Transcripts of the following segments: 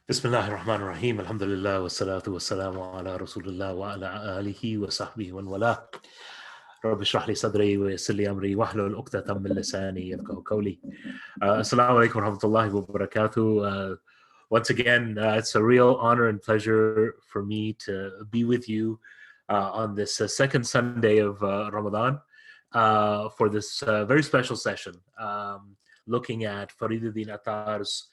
Bismillahir Rahmanir Rahim. Alhamdulillah wa salatu wa salamu ala Rasulullah wa ala alihi wa sahbihi wa wala. رب اشرح لي صدري ويسر لي امري واحلل عقدة من لساني يفقهوا قولي. Assalamu alaikum wa rahmatullahi wa barakatuh. Once again, it's a real honor and pleasure for me to be with you on this second Sunday of Ramadan for this very special session, looking at Fariduddin Attar's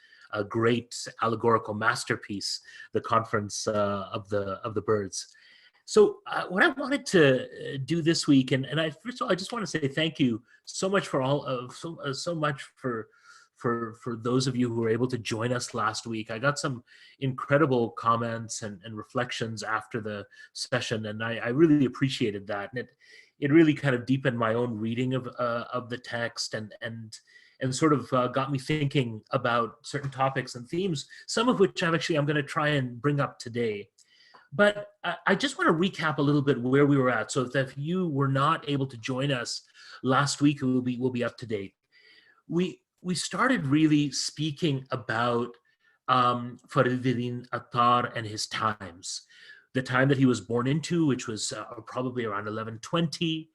great allegorical masterpiece, The Conference of the Birds. So what I wanted to do this week, and first of all, I just want to say thank you so much for all of so much for those of you who were able to join us last week. I got some incredible comments and reflections after the session, and I really appreciated that. And it really kind of deepened my own reading of the text and sort of got me thinking about certain topics and themes, some of which I'm going to try and bring up today. But I just want to recap a little bit where we were at. So if you were not able to join us last week, we'll be up to date. We started really speaking about Fariduddin Attar and his times, the time that he was born into, which was probably around 1120,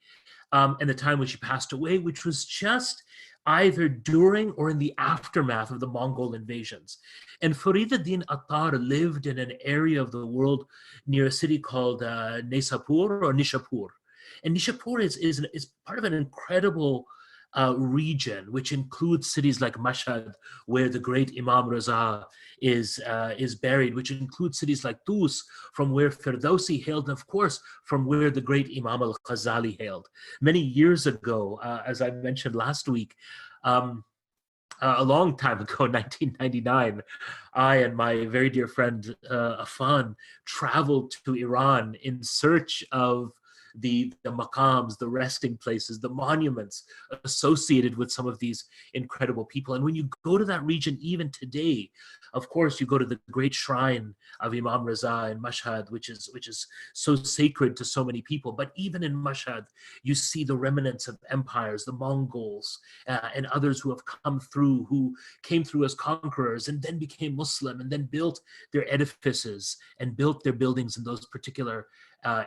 and the time which he passed away, which was just either during or in the aftermath of the Mongol invasions. And Fariduddin Attar lived in an area of the world near a city called Nisapur or Nishapur. And Nishapur is part of an incredible region, which includes cities like Mashhad, where the great Imam Raza is buried, which includes cities like Tus, from where Ferdowsi hailed, and of course, from where the great Imam al-Ghazali hailed. Many years ago, as I mentioned last week, a long time ago, 1999, I and my very dear friend Afan traveled to Iran in search of the maqams, the resting places, the monuments associated with some of these incredible people. And when you go to that region, even today, of course, you go to the great shrine of Imam Raza in Mashhad, which is so sacred to so many people. But even in Mashhad, you see the remnants of empires, the Mongols, and others who have come through, who came through as conquerors and then became Muslim and then built their edifices and built their buildings in those particular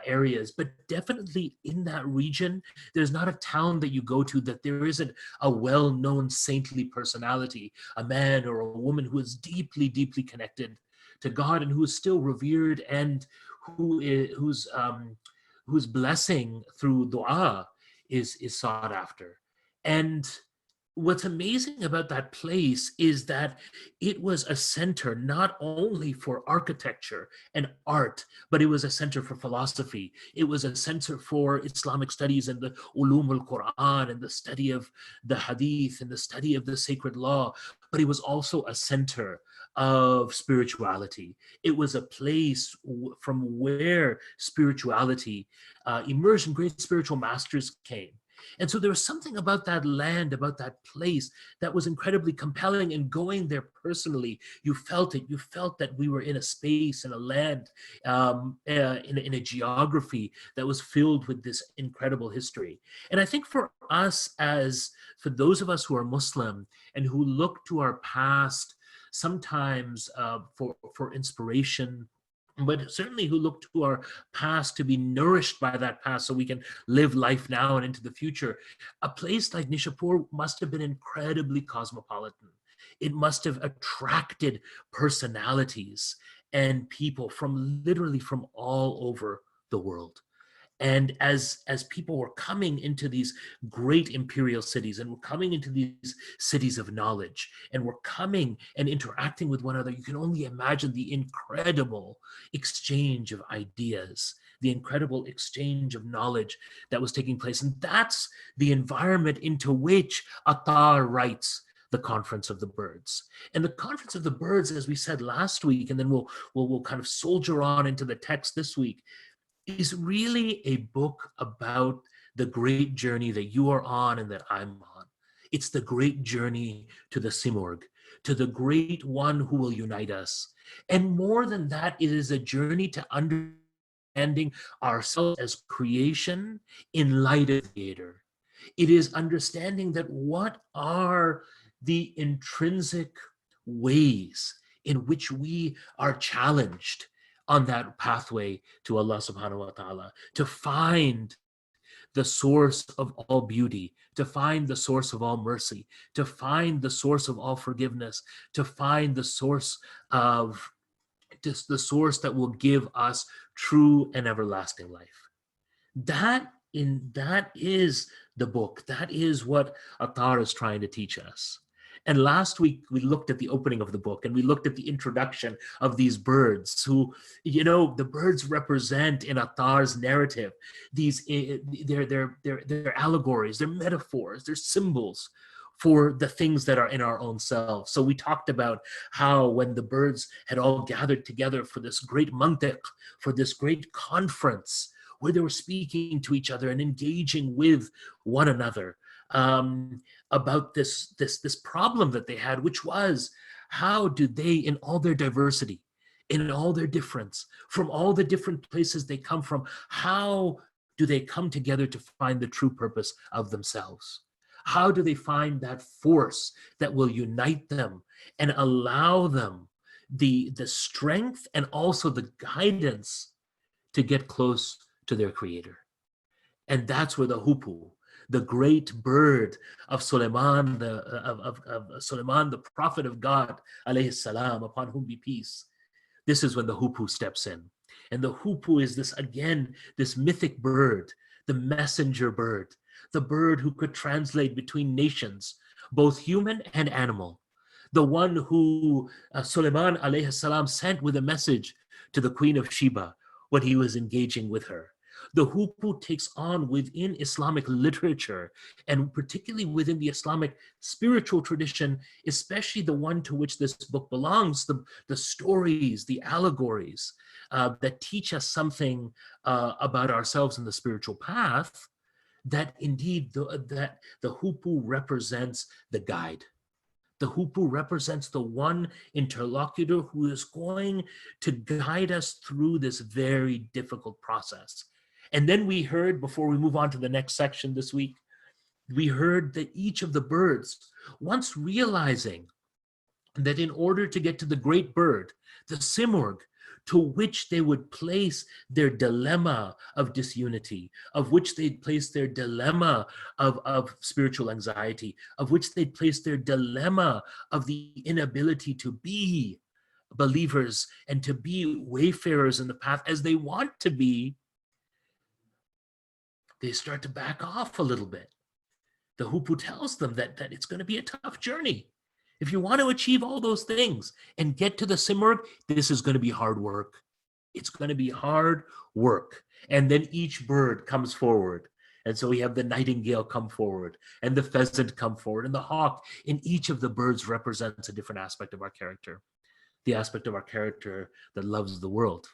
areas. But definitely in that region, there's not a town that you go to that there isn't a well-known saintly personality, a man or a woman who is deeply, deeply connected to God and who is still revered and whose blessing through dua is sought after. And what's amazing about that place is that it was a center not only for architecture and art, but it was a center for philosophy. It was a center for Islamic studies and the ulum al-Quran and the study of the hadith and the study of the sacred law. But it was also a center of spirituality. It was a place from where spirituality emerged and great spiritual masters came. And so there was something about that land, about that place that was incredibly compelling. And going there personally, you felt it. You felt that we were in a space, in a land, in a geography that was filled with this incredible history. And I think for us, for those of us who are Muslim and who look to our past, sometimes for inspiration, but certainly who look to our past to be nourished by that past so we can live life now and into the future. A place like Nishapur must have been incredibly cosmopolitan. It must have attracted personalities and people from literally from all over the world. And as people were coming into these great imperial cities and were coming into these cities of knowledge and were coming and interacting with one another, you can only imagine the incredible exchange of ideas, the incredible exchange of knowledge that was taking place. And that's the environment into which Attar writes The Conference of the Birds. And The Conference of the Birds, as we said last week, and then we'll kind of soldier on into the text this week, is really a book about the great journey that you are on and that I'm on. It's the great journey to the Simurg, to the great one who will unite us. And more than that, it is a journey to understanding ourselves as creation in light of the Creator. It is understanding that what are the intrinsic ways in which we are challenged on that pathway to Allah subhanahu wa ta'ala, to find the source of all beauty, to find the source of all mercy, to find the source of all forgiveness, to find the source of just the source that will give us true and everlasting life. That is the book. That is what Attar is trying to teach us. And last week we looked at the opening of the book and we looked at the introduction of these birds who, the birds represent in Attar's narrative these they're allegories, they're metaphors, they're symbols for the things that are in our own selves. So we talked about how when the birds had all gathered together for this great mantiq, for this great conference, where they were speaking to each other and engaging with one another about this problem that they had, which was, how do they, in all their diversity, in all their difference, from all the different places they come from, how do they come together to find the true purpose of themselves? How do they find that force that will unite them and allow them the strength and also the guidance to get close to their creator? And that's where the hupu, the great bird of Sulaiman, Sulaiman, the prophet of God, alayhi salam, upon whom be peace, this is when the hupu steps in. And the hupu is this mythic bird, the messenger bird, the bird who could translate between nations, both human and animal, the one who Sulaiman alayhi salam sent with a message to the Queen of Sheba when he was engaging with her. The hupu takes on within Islamic literature, and particularly within the Islamic spiritual tradition, especially the one to which this book belongs, the stories, the allegories that teach us something about ourselves in the spiritual path, that indeed the hupu represents the guide. The hupu represents the one interlocutor who is going to guide us through this very difficult process. And then we heard, before we move on to the next section this week, we heard that each of the birds, once realizing that in order to get to the great bird, the simurg, to which they would place their dilemma of disunity, of which they'd place their dilemma of spiritual anxiety, of which they'd place their dilemma of the inability to be believers and to be wayfarers in the path as they want to be, they start to back off a little bit. The hupu tells them that it's going to be a tough journey. If you want to achieve all those things and get to the simurg, this is going to be hard work. It's going to be hard work. And then each bird comes forward. And so we have the nightingale come forward, and the pheasant come forward, and the hawk. And each of the birds represents a different aspect of our character. The aspect of our character that loves the world.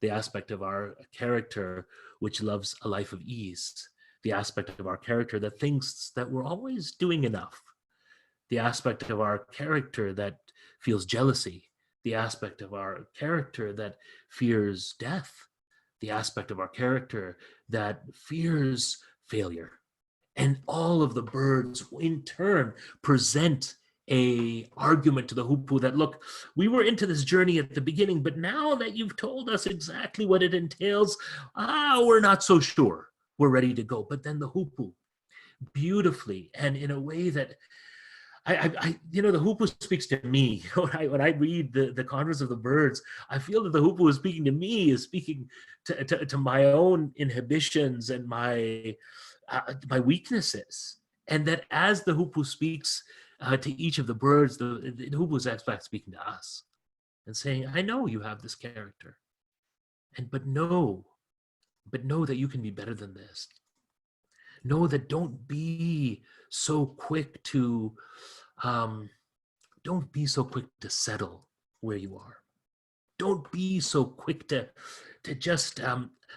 The aspect of our character which loves a life of ease. The aspect of our character that thinks that we're always doing enough. The aspect of our character that feels jealousy, the aspect of our character that fears death, the aspect of our character that fears failure. And all of the birds in turn present a argument to the hupu that, look, we were into this journey at the beginning, but now that you've told us exactly what it entails, we're not so sure we're ready to go. But then the hupu, beautifully and in a way that the hupu speaks to me. When I read the Conference of the Birds, I feel that the hupu is speaking to me, is speaking to my own inhibitions and my weaknesses. And that as the hupu speaks to each of the birds, the hupu is in fact speaking to us and saying, I know you have this character, but know that you can be better than this. Know that don't be so quick to settle where you are. Don't be so quick to just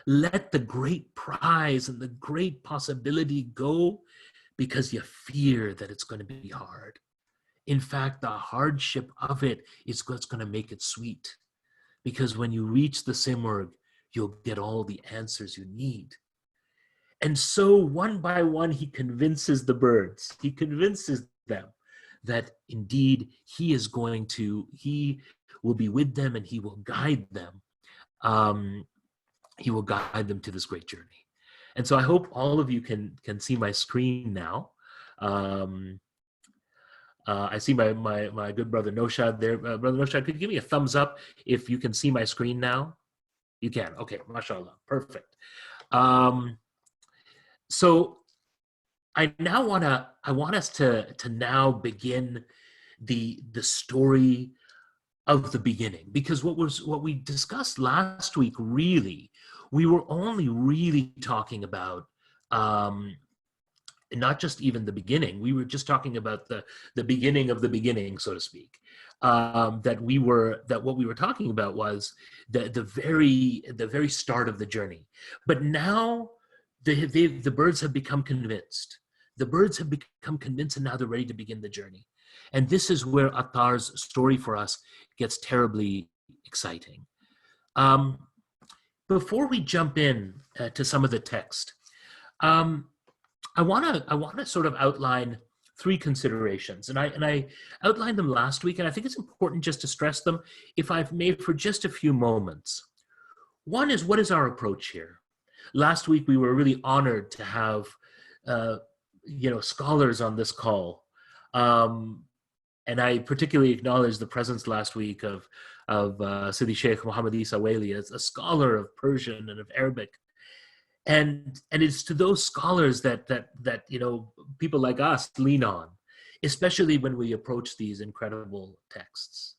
let the great prize and the great possibility go because you fear that it's going to be hard. In fact, the hardship of it is what's going to make it sweet. Because when you reach the simurg, you'll get all the answers you need. And so one by one, he convinces the birds. He convinces them that indeed he will be with them and he will guide them. He will guide them to this great journey. And so I hope all of you can see my screen now. I see my good brother Noshad there. Brother Noshad, could you give me a thumbs up if you can see my screen now? You can. Okay, mashallah, perfect. So I want us to now begin the story of the beginning, because what we discussed last week, really, we were only really talking about not just even the beginning. We were just talking about the beginning of the beginning, so to speak. That what we were talking about was the very start of the journey. But now the birds have become convinced. The birds have become convinced, and now they're ready to begin the journey. And this is where Attar's story for us gets terribly exciting. Before we jump in to some of the text, I want to sort of outline three considerations, and I outlined them last week, and I think it's important just to stress them, if I've made for just a few moments. One is, what is our approach here? Last week we were really honored to have scholars on this call, and I particularly acknowledge the presence last week of Sidi Sheikh Muhammad Isa Waili, as a scholar of Persian and of Arabic. And it's to those scholars that people like us lean on, especially when we approach these incredible texts.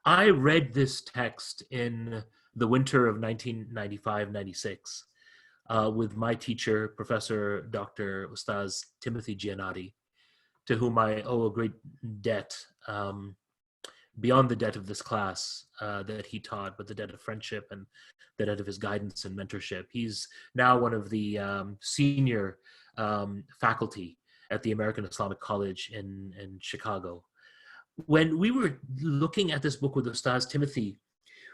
I read this text in the winter of 1995-96 with my teacher, Professor Dr. Ustaz Timothy Giannotti, to whom I owe a great debt, beyond the debt of this class that he taught, but the debt of friendship and the debt of his guidance and mentorship. He's now one of the senior faculty at the American Islamic College in Chicago. When we were looking at this book with Ustaz Timothy,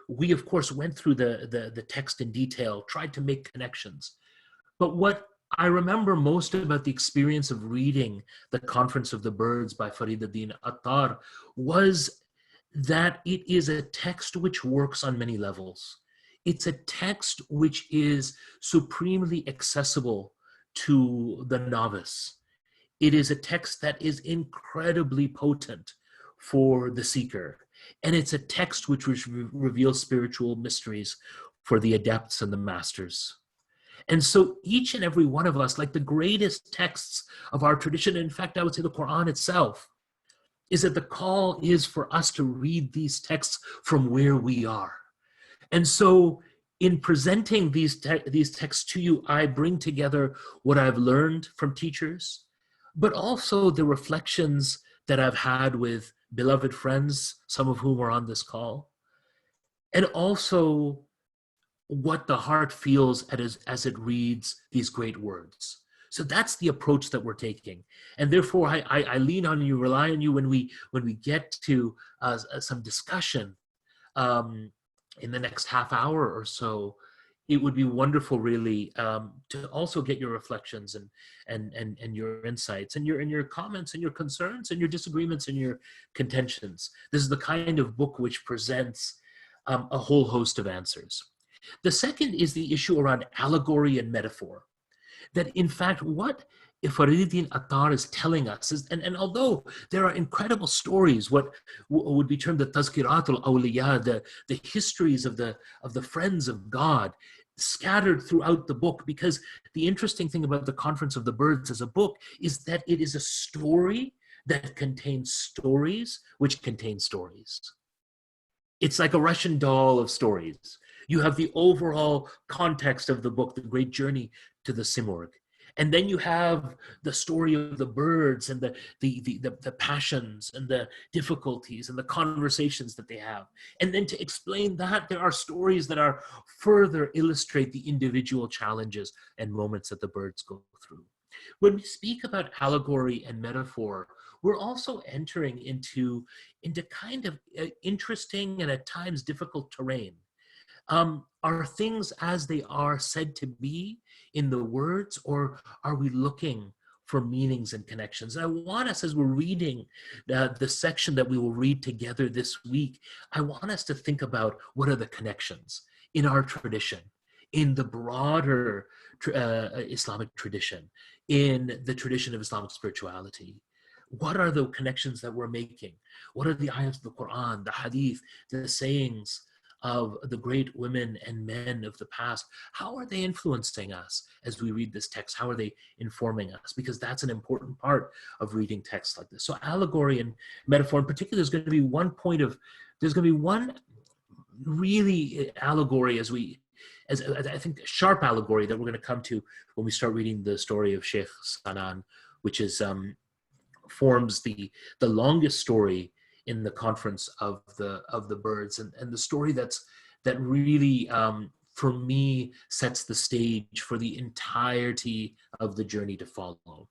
we of course went through the text in detail, tried to make connections. But what I remember most about the experience of reading The Conference of the Birds by Fariduddin Attar was that it is a text which works on many levels. It's a text which is supremely accessible to the novice. It is a text that is incredibly potent for the seeker. And it's a text which reveals spiritual mysteries for the adepts and the masters. And so each and every one of us, like the greatest texts of our tradition, in fact, I would say the Quran itself, is that the call is for us to read these texts from where we are. And so in presenting these texts to you, I bring together what I've learned from teachers, but also the reflections that I've had with beloved friends, some of whom are on this call, and also what the heart feels as it reads these great words. So that's the approach that we're taking. And therefore, I lean on you, rely on you when we get to some discussion in the next half hour or so. It would be wonderful, really, to also get your reflections and your insights and your comments and your concerns and your disagreements and your contentions. This is the kind of book which presents a whole host of answers. The second is the issue around allegory and metaphor. That in fact, what Fariduddin Attar is telling us is, and although there are incredible stories, what would be termed the Tazkiratul Awliya, the histories of the friends of God, scattered throughout the book, because the interesting thing about the Conference of the Birds as a book is that it is a story that contains stories which contain stories. It's like a Russian doll of stories. You have the overall context of the book, the great journey to the Simurgh. And then you have the story of the birds and the passions and the difficulties and the conversations that they have. And then to explain that, there are stories that are further illustrate the individual challenges and moments that the birds go through. When we speak about allegory and metaphor, we're also entering into kind of interesting and at times difficult terrain. Are things as they are said to be in the words, or are we looking for meanings and connections. And I want us, as we're reading the section that we will read together this week, I want us to think about what are the connections in our tradition, in the broader Islamic tradition, in the tradition of Islamic spirituality. What are the connections that we're making? What are the ayahs of the Quran, the hadith, the sayings of the great women and men of the past? How are they influencing us as we read this text? How are they informing us? Because that's an important part of reading texts like this. So allegory and metaphor in particular, there's going to be one really allegory as I think a sharp allegory that we're going to come to when we start reading the story of Sheikh Sanan, which is forms the longest story in the conference of the birds, and the story that really for me sets the stage for the entirety of the journey to follow.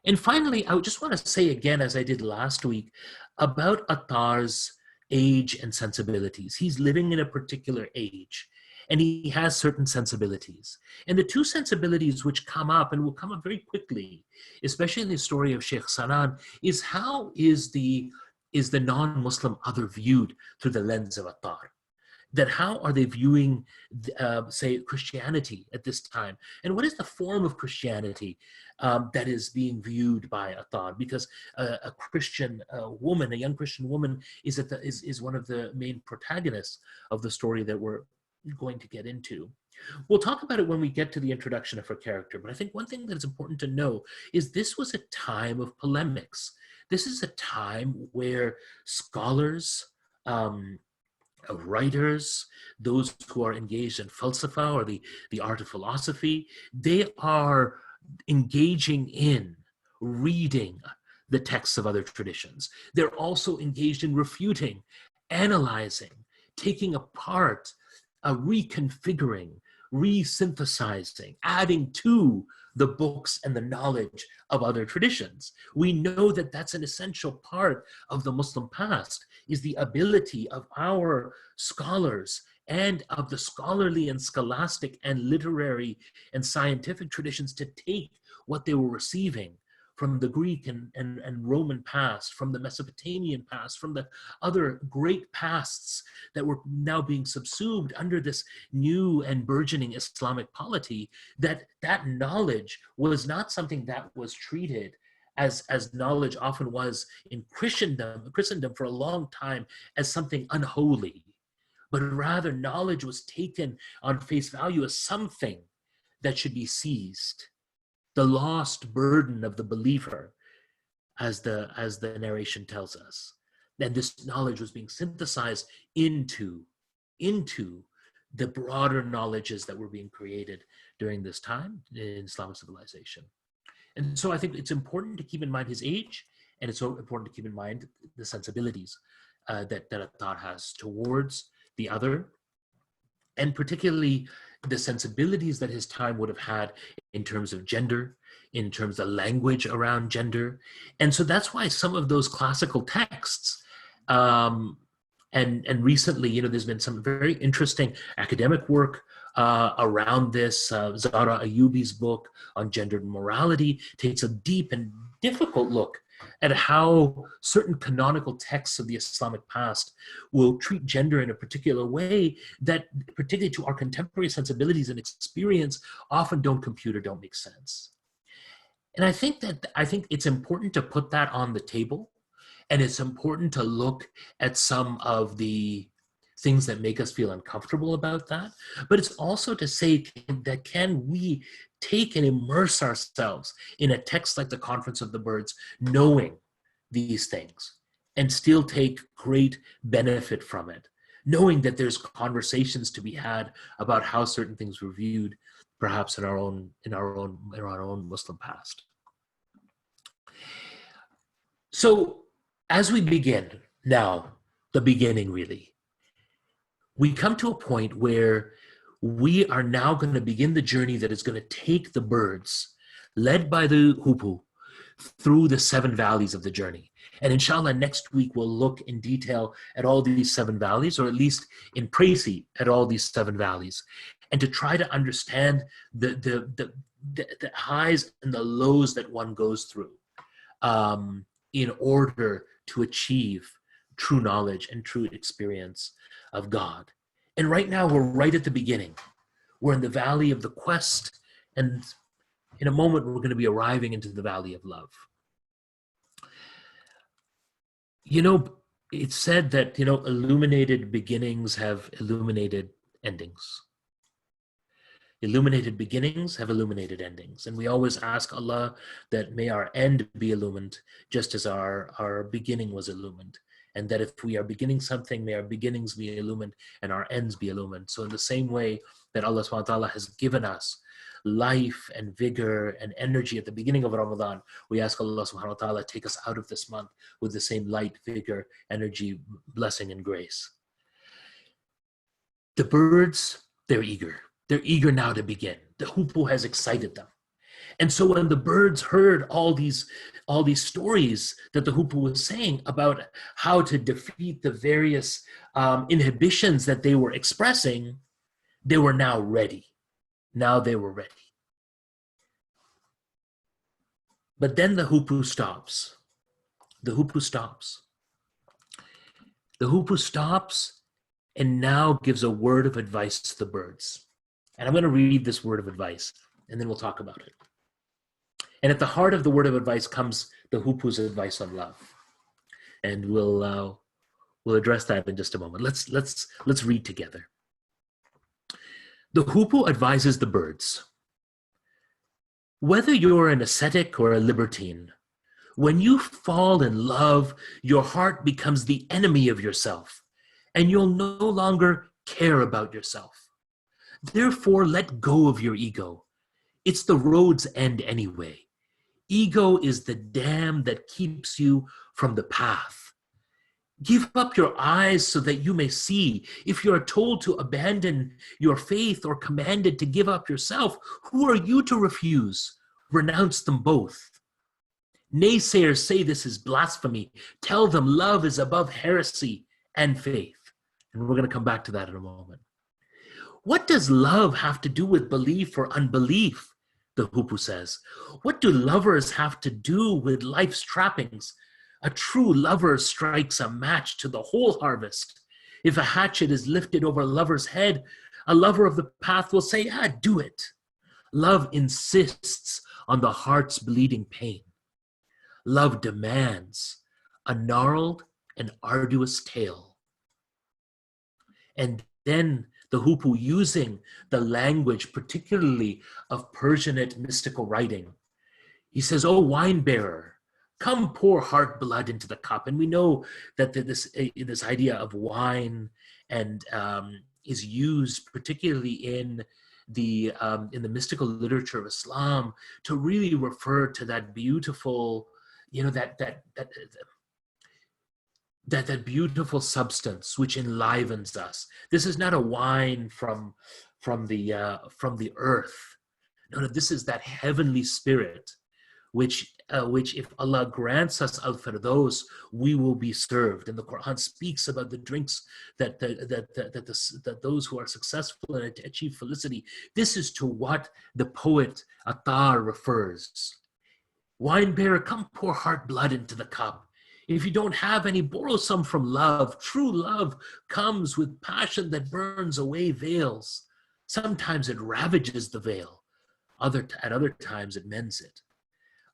And finally, I just want to say again, as I did last week, about Attar's age and sensibilities. He's living in a particular age, and he has certain sensibilities. And the two sensibilities which come up, and will come up very quickly, especially in the story of Sheikh Sanan, is how is the non-Muslim other viewed through the lens of Attar? That how are they viewing, say, Christianity at this time? And what is the form of Christianity that is being viewed by Attar? Because a Christian woman, a young Christian woman, is one of the main protagonists of the story that we're going to get into. We'll talk about it when we get to the introduction of her character, but I think one thing that is important to know is this was a time of polemics. This is a time where scholars, writers, those who are engaged in falsafa or the art of philosophy, they are engaging in reading the texts of other traditions. They're also engaged in refuting, analyzing, taking apart, reconfiguring, resynthesizing, adding to the books and the knowledge of other traditions. We know that that's an essential part of the Muslim past, is the ability of our scholars and of the scholarly and scholastic and literary and scientific traditions to take what they were receiving from the Greek and Roman past, from the Mesopotamian past, from the other great pasts that were now being subsumed under this new and burgeoning Islamic polity, that knowledge was not something that was treated as knowledge often was in Christendom for a long time, as something unholy, but rather knowledge was taken on face value as something that should be seized. The lost burden of the believer, as the narration tells us. And this knowledge was being synthesized into the broader knowledges that were being created during this time in Islamic civilization. And so I think it's important to keep in mind his age, and it's so important to keep in mind the sensibilities that Attar has towards the other, and particularly the sensibilities that his time would have had in terms of gender, in terms of language around gender. And so that's why some of those classical texts, and recently, there's been some very interesting academic work around this. Zahra Ayubi's book on gendered morality takes a deep and difficult look at how certain canonical texts of the Islamic past will treat gender in a particular way that, particularly to our contemporary sensibilities and experience, often don't compute or don't make sense. And I think it's important to put that on the table, and it's important to look at some of the things that make us feel uncomfortable about that. But it's also to say that can we take and immerse ourselves in a text like the Conference of the Birds, knowing these things, and still take great benefit from it, knowing that there's conversations to be had about how certain things were viewed, perhaps in our own Muslim past. So as we begin now, the beginning really, we come to a point where we are now going to begin the journey that is going to take the birds, led by the Hupu, through the 7 valleys of the journey. And inshallah, next week we'll look in detail at all these 7 valleys, or at least in précis at all these 7 valleys, and to try to understand the the highs and the lows that one goes through in order to achieve true knowledge and true experience of God. And right now, we're right at the beginning. We're in the valley of the quest, and in a moment, we're going to be arriving into the valley of love. You know, it's said that, illuminated beginnings have illuminated endings. Illuminated beginnings have illuminated endings. And we always ask Allah that may our end be illumined just as our beginning was illumined. And that if we are beginning something, may our beginnings be illumined and our ends be illumined. So in the same way that Allah subhanahu wa ta'ala has given us life and vigor and energy at the beginning of Ramadan, we ask Allah subhanahu wa ta'ala take us out of this month with the same light, vigor, energy, blessing, and grace. The birds, they're eager. They're eager now to begin. The hoopoe has excited them. And so when the birds heard all these stories that the hoopoe was saying about how to defeat the various inhibitions that they were expressing, they were now ready. Now they were ready. But then the hoopoe stops. The hoopoe stops. The hoopoe stops and now gives a word of advice to the birds. And I'm going to read this word of advice, and then we'll talk about it. And at the heart of the word of advice comes the hoopoe's advice on love. And we'll address that in just a moment. Let's read together. The hoopoe advises the birds. Whether you're an ascetic or a libertine, when you fall in love, your heart becomes the enemy of yourself, and you'll no longer care about yourself. Therefore, let go of your ego. It's the road's end anyway. Ego is the dam that keeps you from the path. Give up your eyes so that you may see. If you are told to abandon your faith or commanded to give up yourself, who are you to refuse? Renounce them both. Naysayers say this is blasphemy. Tell them love is above heresy and faith. And we're going to come back to that in a moment. What does love have to do with belief or unbelief? The hoopoe says. What do lovers have to do with life's trappings? A true lover strikes a match to the whole harvest. If a hatchet is lifted over a lover's head, a lover of the path will say, do it. Love insists on the heart's bleeding pain. Love demands a gnarled and arduous tale. And then the hoopoe, using the language, particularly of Persianate mystical writing, he says, "Oh, wine bearer, come pour heart blood into the cup." And we know that this idea of wine and is used particularly in the mystical literature of Islam to really refer to that beautiful, that beautiful substance which enlivens us. This is not a wine from the earth. No, this is that heavenly spirit, which if Allah grants us al-firdaus, we will be served. And the Quran speaks about the drinks that those who are successful and achieve felicity. This is to what the poet Attar refers. Wine bearer, come pour heart blood into the cup. If you don't have any, borrow some from love. True love comes with passion that burns away veils. Sometimes it ravages the veil. At other times it mends it.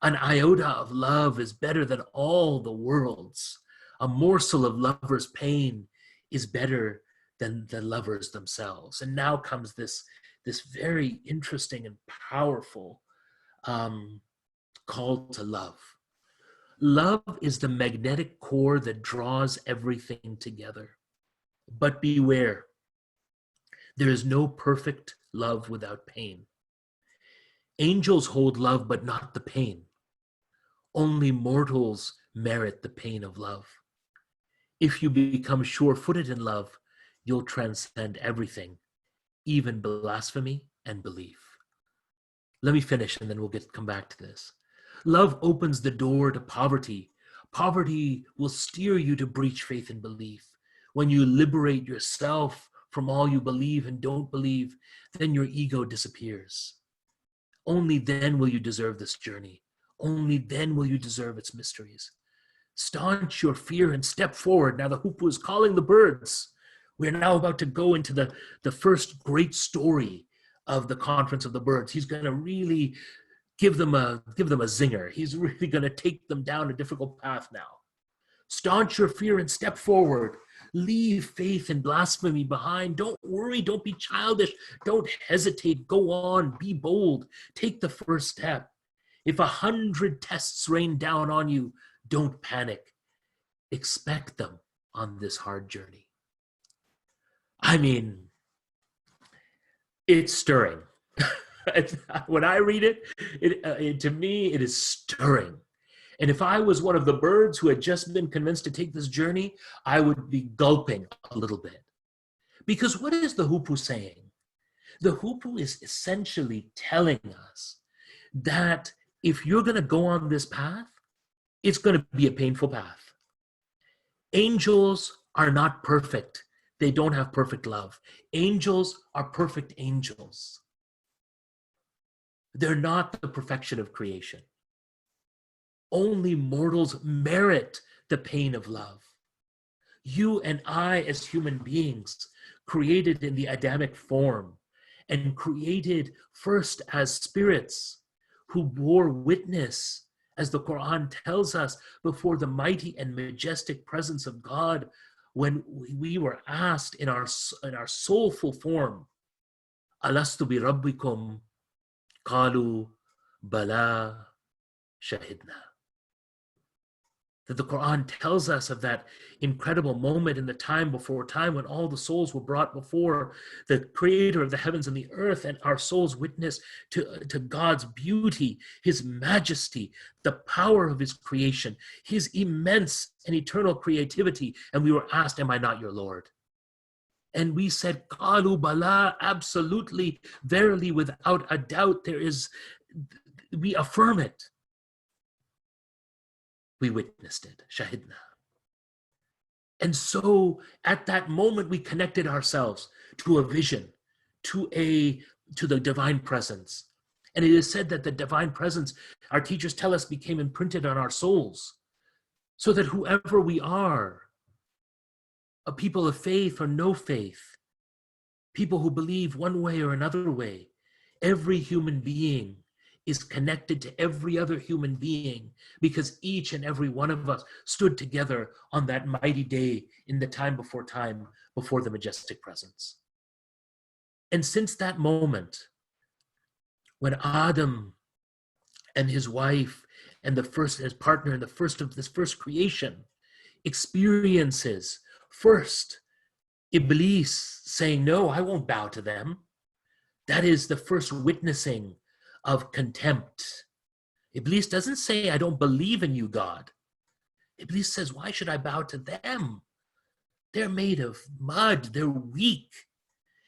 An iota of love is better than all the worlds. A morsel of lover's pain is better than the lovers themselves. And now comes this very interesting and powerful call to love. Love is the magnetic core that draws everything together. But beware, there is no perfect love without pain. Angels hold love, but not the pain. Only mortals merit the pain of love. If you become sure-footed in love, you'll transcend everything, even blasphemy and belief. Let me finish and then we'll come back to this. Love opens the door to poverty. Poverty will steer you to breach faith and belief. When you liberate yourself from all you believe and don't believe, then your ego disappears. Only then will you deserve this journey. Only then will you deserve its mysteries. Staunch your fear and step forward. Now the hoopoe is calling the birds. We're now about to go into the first great story of the Conference of the Birds. He's going to really give them a zinger. He's really going to take them down a difficult path now. Staunch your fear and step forward. Leave faith and blasphemy behind. Don't worry. Don't be childish. Don't hesitate. Go on. Be bold. Take the first step. If 100 tests rain down on you, don't panic. Expect them on this hard journey. I mean, it's stirring. When I read it, to me, it is stirring. And if I was one of the birds who had just been convinced to take this journey, I would be gulping a little bit. Because what is the hoopoe saying? The hoopoe is essentially telling us that if you're going to go on this path, it's going to be a painful path. Angels are not perfect. They don't have perfect love. Angels are perfect angels. They're not the perfection of creation. Only mortals merit the pain of love. You and I, as human beings, created in the Adamic form and created first as spirits who bore witness, as the Quran tells us, before the mighty and majestic presence of God, when we were asked in our soulful form, Alastu bi rabbikum, qalu bala shahidna. That the Quran tells us of that incredible moment in the time before time when all the souls were brought before the creator of the heavens and the earth, and our souls witness to God's beauty, his majesty, the power of his creation, his immense and eternal creativity. And we were asked, am I not your Lord? And we said, Qalu bala, absolutely, verily, without a doubt, we affirm it. We witnessed it, shahidna. And so at that moment, we connected ourselves to a vision, to the divine presence. And it is said that the divine presence, our teachers tell us, became imprinted on our souls, so that whoever we are, a people of faith or no faith, people who believe one way or another way, every human being is connected to every other human being, because each and every one of us stood together on that mighty day in the time, before the majestic presence. And since that moment, when Adam and his wife and his partner in the first of this first creation experiences first Iblis saying, no, I won't bow to them. That is the first witnessing of contempt. Iblis doesn't say, I don't believe in you, God. Iblis says, why should I bow to them? They're made of mud. They're weak.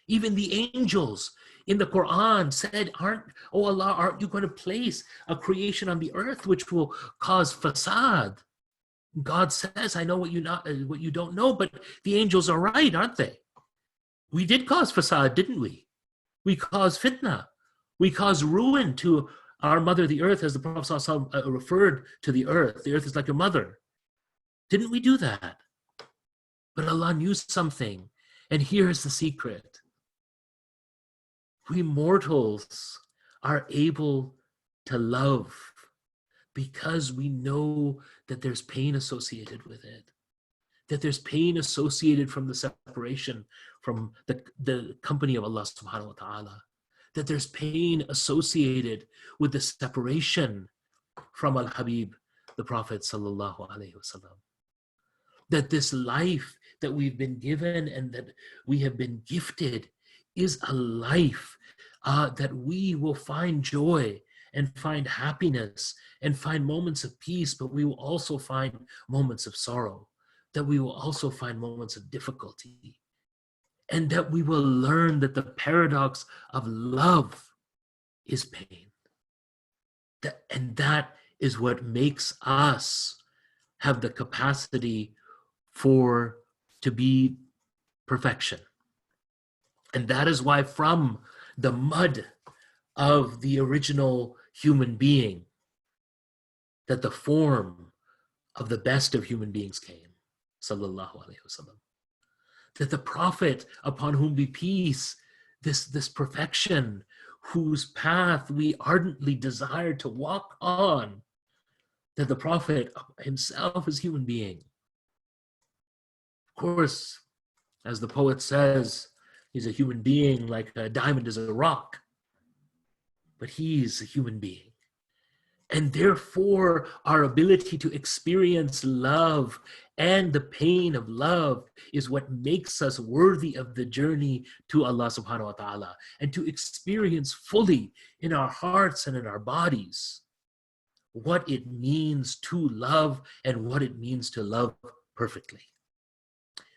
Even the angels in the Quran said, oh Allah, aren't you going to place a creation on the earth which will cause fasad? God says, I know what you don't know, but the angels are right, aren't they? We did cause fasad, didn't we? We caused fitna. We cause ruin to our mother, the earth, as the Prophet ﷺ referred to the earth. The earth is like your mother. Didn't we do that? But Allah knew something. And here's the secret. We mortals are able to love because we know that there's pain associated with it. That there's pain associated from the separation from the company of Allah subhanahu wa ta'ala. That there's pain associated with the separation from Al-Habib, the Prophet sallallahu alaihi wasallam. That this life that we've been given and that we have been gifted is a life that we will find joy and find happiness and find moments of peace, but we will also find moments of sorrow, that we will also find moments of difficulty. And that we will learn that the paradox of love is pain. And that is what makes us have the capacity to be perfection. And that is why from the mud of the original human being, that the form of the best of human beings came, sallallahu alaihi wasallam. That the Prophet, upon whom be peace, this perfection, whose path we ardently desire to walk on, that the Prophet himself is human being. Of course, as the poet says, he's a human being like a diamond is a rock, but he's a human being. And therefore, our ability to experience love and the pain of love is what makes us worthy of the journey to Allah subhanahu wa ta'ala, and to experience fully in our hearts and in our bodies what it means to love and what it means to love perfectly.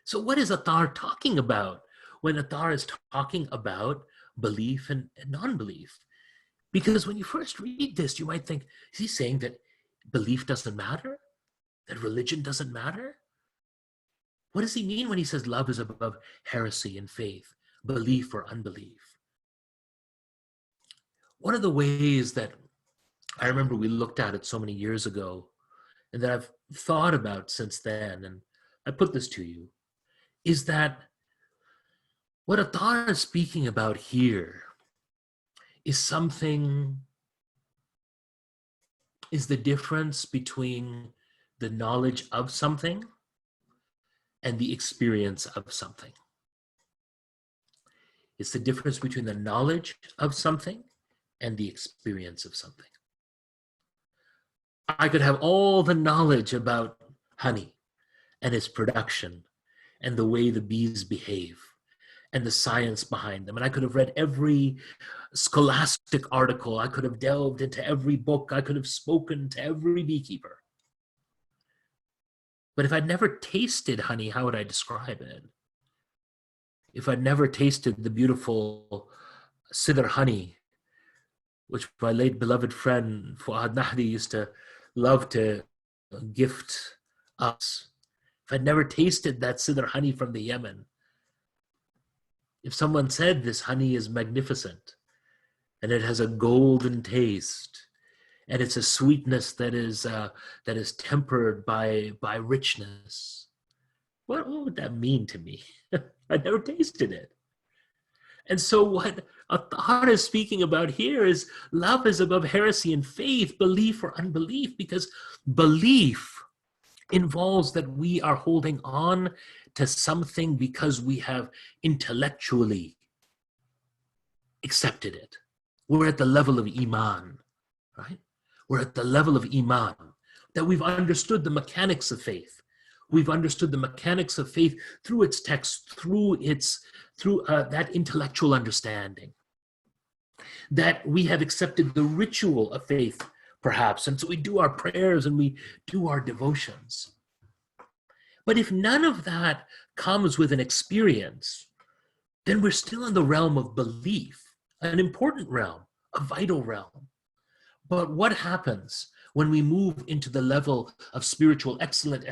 So what is Attar talking about when Attar is talking about belief and non-belief? Because when you first read this, you might think, is he saying that belief doesn't matter? That religion doesn't matter? What does he mean when he says love is above heresy and faith, belief or unbelief? One of the ways that I remember we looked at it so many years ago, and that I've thought about since then, and I put this to you, is that what Attar is speaking about here is the difference between the knowledge of something and the experience of something. It's the difference between the knowledge of something and the experience of something. I could have all the knowledge about honey and its production and the way the bees behave and the science behind them. And I could have read every scholastic article. I could have delved into every book. I could have spoken to every beekeeper. But if I'd never tasted honey, how would I describe it? If I'd never tasted the beautiful Sidr honey, which my late beloved friend Fuad Nahdi used to love to gift us, if I'd never tasted that Sidr honey from the Yemen, if someone said this honey is magnificent and it has a golden taste and it's a sweetness that is tempered by richness, what would that mean to me? I never tasted it. And so what Attar is speaking about here is love is above heresy and faith, belief or unbelief, because belief involves that we are holding on to something because we have intellectually accepted it. We're at the level of Iman, right? We're at the level of Iman, that we've understood the mechanics of faith. We've understood the mechanics of faith through its text, through that intellectual understanding. That we have accepted the ritual of faith, perhaps, and so we do our prayers and we do our devotions. But if none of that comes with an experience, then we're still in the realm of belief, an important realm, a vital realm. But what happens when we move into the level of spiritual excellence,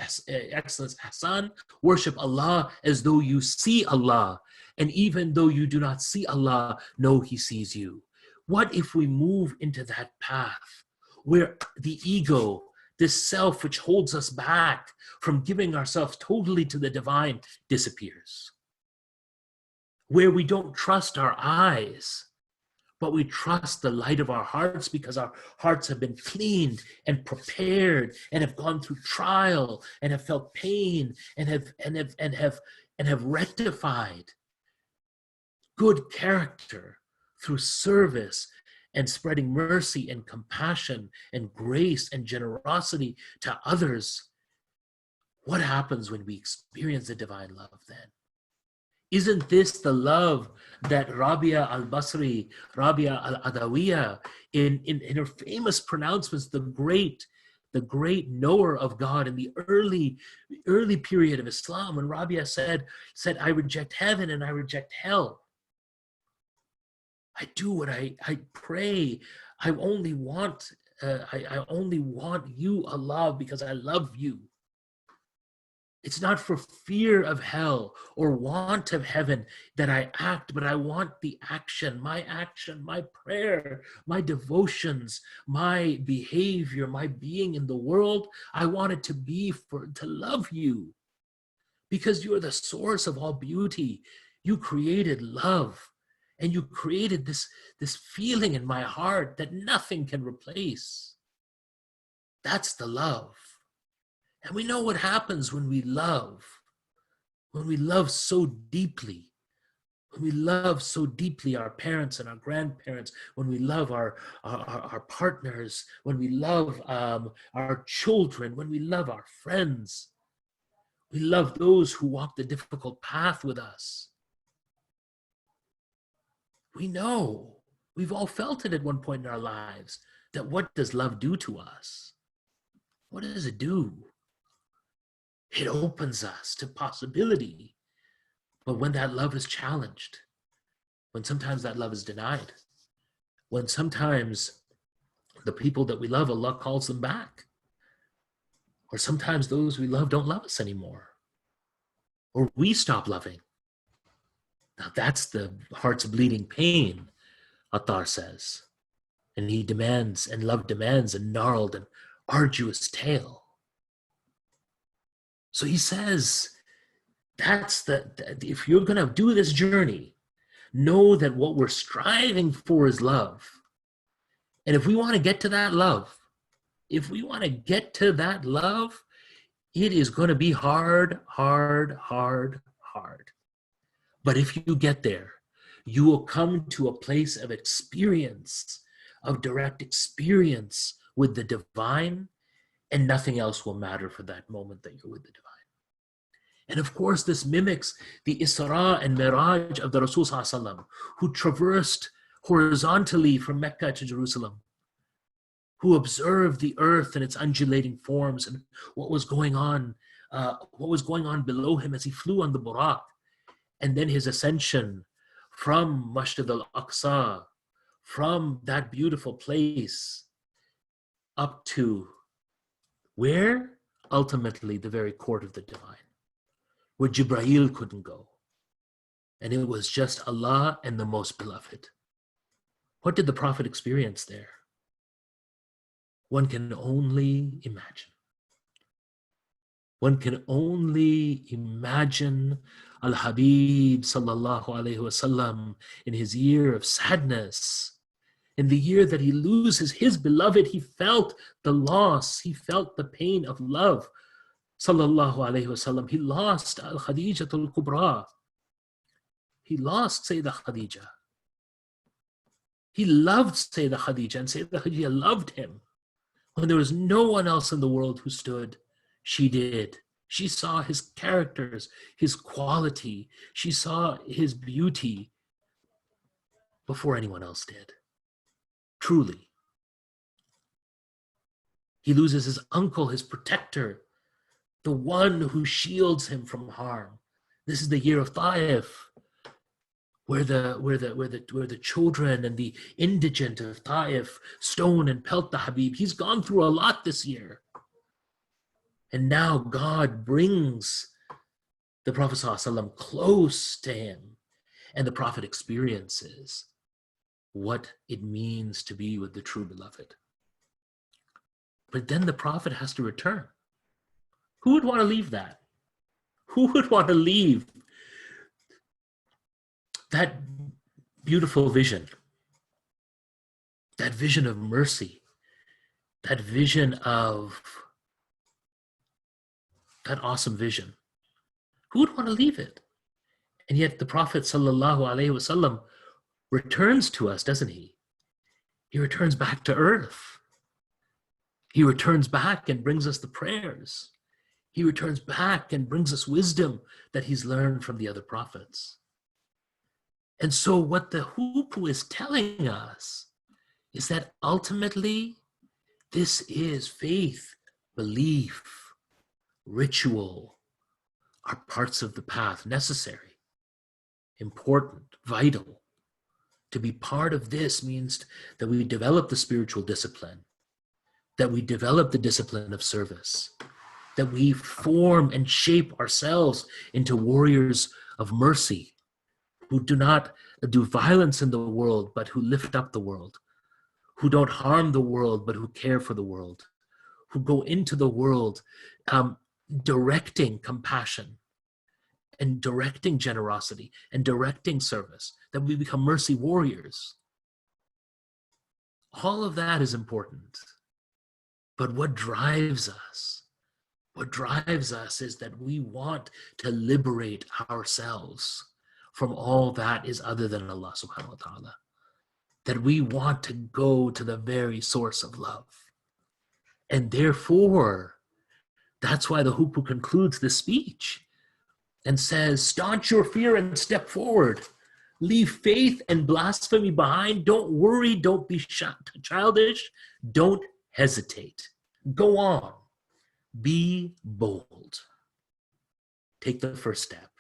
Hasan, worship Allah as though you see Allah, and even though you do not see Allah, know He sees you? What if we move into that path where the ego, this self which holds us back from giving ourselves totally to the divine, disappears? Where we don't trust our eyes, but we trust the light of our hearts because our hearts have been cleaned and prepared and have gone through trial and have felt pain and have rectified good character through service and spreading mercy and compassion and grace and generosity to others. What happens when we experience the divine love then? Isn't this the love that Rabia al-Basri, Rabia al-Adawiyya, in her famous pronouncements, the great knower of God in the early period of Islam, when Rabia said, I reject heaven and I reject hell. I do what I pray. I only want you, Allah, because I love you. It's not for fear of hell or want of heaven that I act, but I want the action, my prayer, my devotions, my behavior, my being in the world. I want it to be to love you, because you're the source of all beauty. You created love, and you created this feeling in my heart that nothing can replace. That's the love. And we know what happens when we love so deeply, when we love so deeply our parents and our grandparents, when we love our partners, when we love our children, when we love our friends, we love those who walk the difficult path with us. We know, we've all felt it at one point in our lives, that what does love do to us? What does it do? It opens us to possibility. But when that love is challenged, when sometimes that love is denied, when sometimes the people that we love, Allah calls them back, or sometimes those we love don't love us anymore, or we stop loving. Now that's the heart's bleeding pain, Attar says. And he demands, and love demands, a gnarled and arduous tale. So he says, if you're going to do this journey, know that what we're striving for is love. And if we want to get to that love, it is going to be hard. But if you get there, you will come to a place of experience, of direct experience with the divine, and nothing else will matter for that moment that you're with the divine. And of course, this mimics the Isra and Miraj of the Rasul Sallallahu Alaihi Wasallam, who traversed horizontally from Mecca to Jerusalem, who observed the earth and its undulating forms and what was going on below him as he flew on the Buraq, and then his ascension from Masjid al-Aqsa, from that beautiful place up to where? Ultimately, the very court of the divine, where Jibreel couldn't go. And it was just Allah and the Most Beloved. What did the Prophet experience there? One can only imagine. One can only imagine Al-Habib sallallahu alayhi wasallam in his year of sadness. In the year that he loses his beloved, he felt the loss, he felt the pain of love. Sallallahu alayhi wasallam, he lost Al-Khadijah al-Kubra. He lost Sayyidah Khadijah. He loved Sayyidah Khadijah, and Sayyidah Khadijah loved him. When there was no one else in the world who stood, she did. She saw his characters, his quality. She saw his beauty before anyone else did. Truly. He loses his uncle, his protector, the one who shields him from harm. This is the year of Taif, where the children and the indigent of Taif stone and pelt the Habib. He's gone through a lot this year. And now God brings the Prophet ﷺ close to him, and the Prophet experiences what it means to be with the true beloved. But then the Prophet has to return. Who would want to leave that? Who would want to leave that beautiful vision? That vision of mercy, that vision of that awesome vision. Who would want to leave it? And yet the Prophet sallallahu alaihi wasallam returns to us, doesn't he? He returns back to earth. He returns back and brings us the prayers. He returns back and brings us wisdom that he's learned from the other prophets. And so what the Hupu is telling us is that ultimately this is faith, belief, ritual, are parts of the path, necessary, important, vital. To be part of this means that we develop the spiritual discipline, that we develop the discipline of service, that we form and shape ourselves into warriors of mercy, who do not do violence in the world, but who lift up the world, who don't harm the world, but who care for the world, who go into the world directing compassion and directing generosity and directing service, that we become mercy warriors. All of that is important. But what drives us? What drives us is that we want to liberate ourselves from all that is other than Allah subhanahu wa ta'ala. That we want to go to the very source of love. And therefore, that's why the Hupu concludes this speech and says, staunch your fear and step forward. Leave faith and blasphemy behind. Don't worry. Don't be childish. Don't hesitate. Go on. Be bold. Take the first step.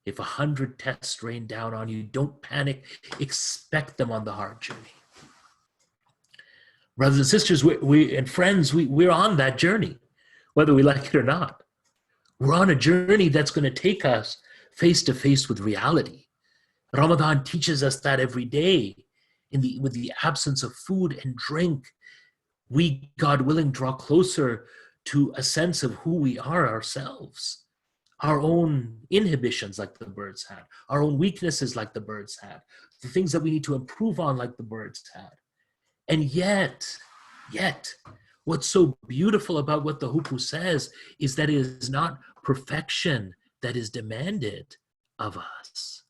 If 100 tests rain down on you, don't panic. Expect them on the hard journey. Brothers and sisters, and friends, we're on that journey, whether we like it or not. We're on a journey that's going to take us face to face with reality. Ramadan teaches us that every day. With the absence of food and drink, we, God willing, draw closer to a sense of who we are ourselves. Our own inhibitions like the birds had, our own weaknesses like the birds had, the things that we need to improve on like the birds had. And yet, what's so beautiful about what the Hupu says is that it is not perfection that is demanded of us.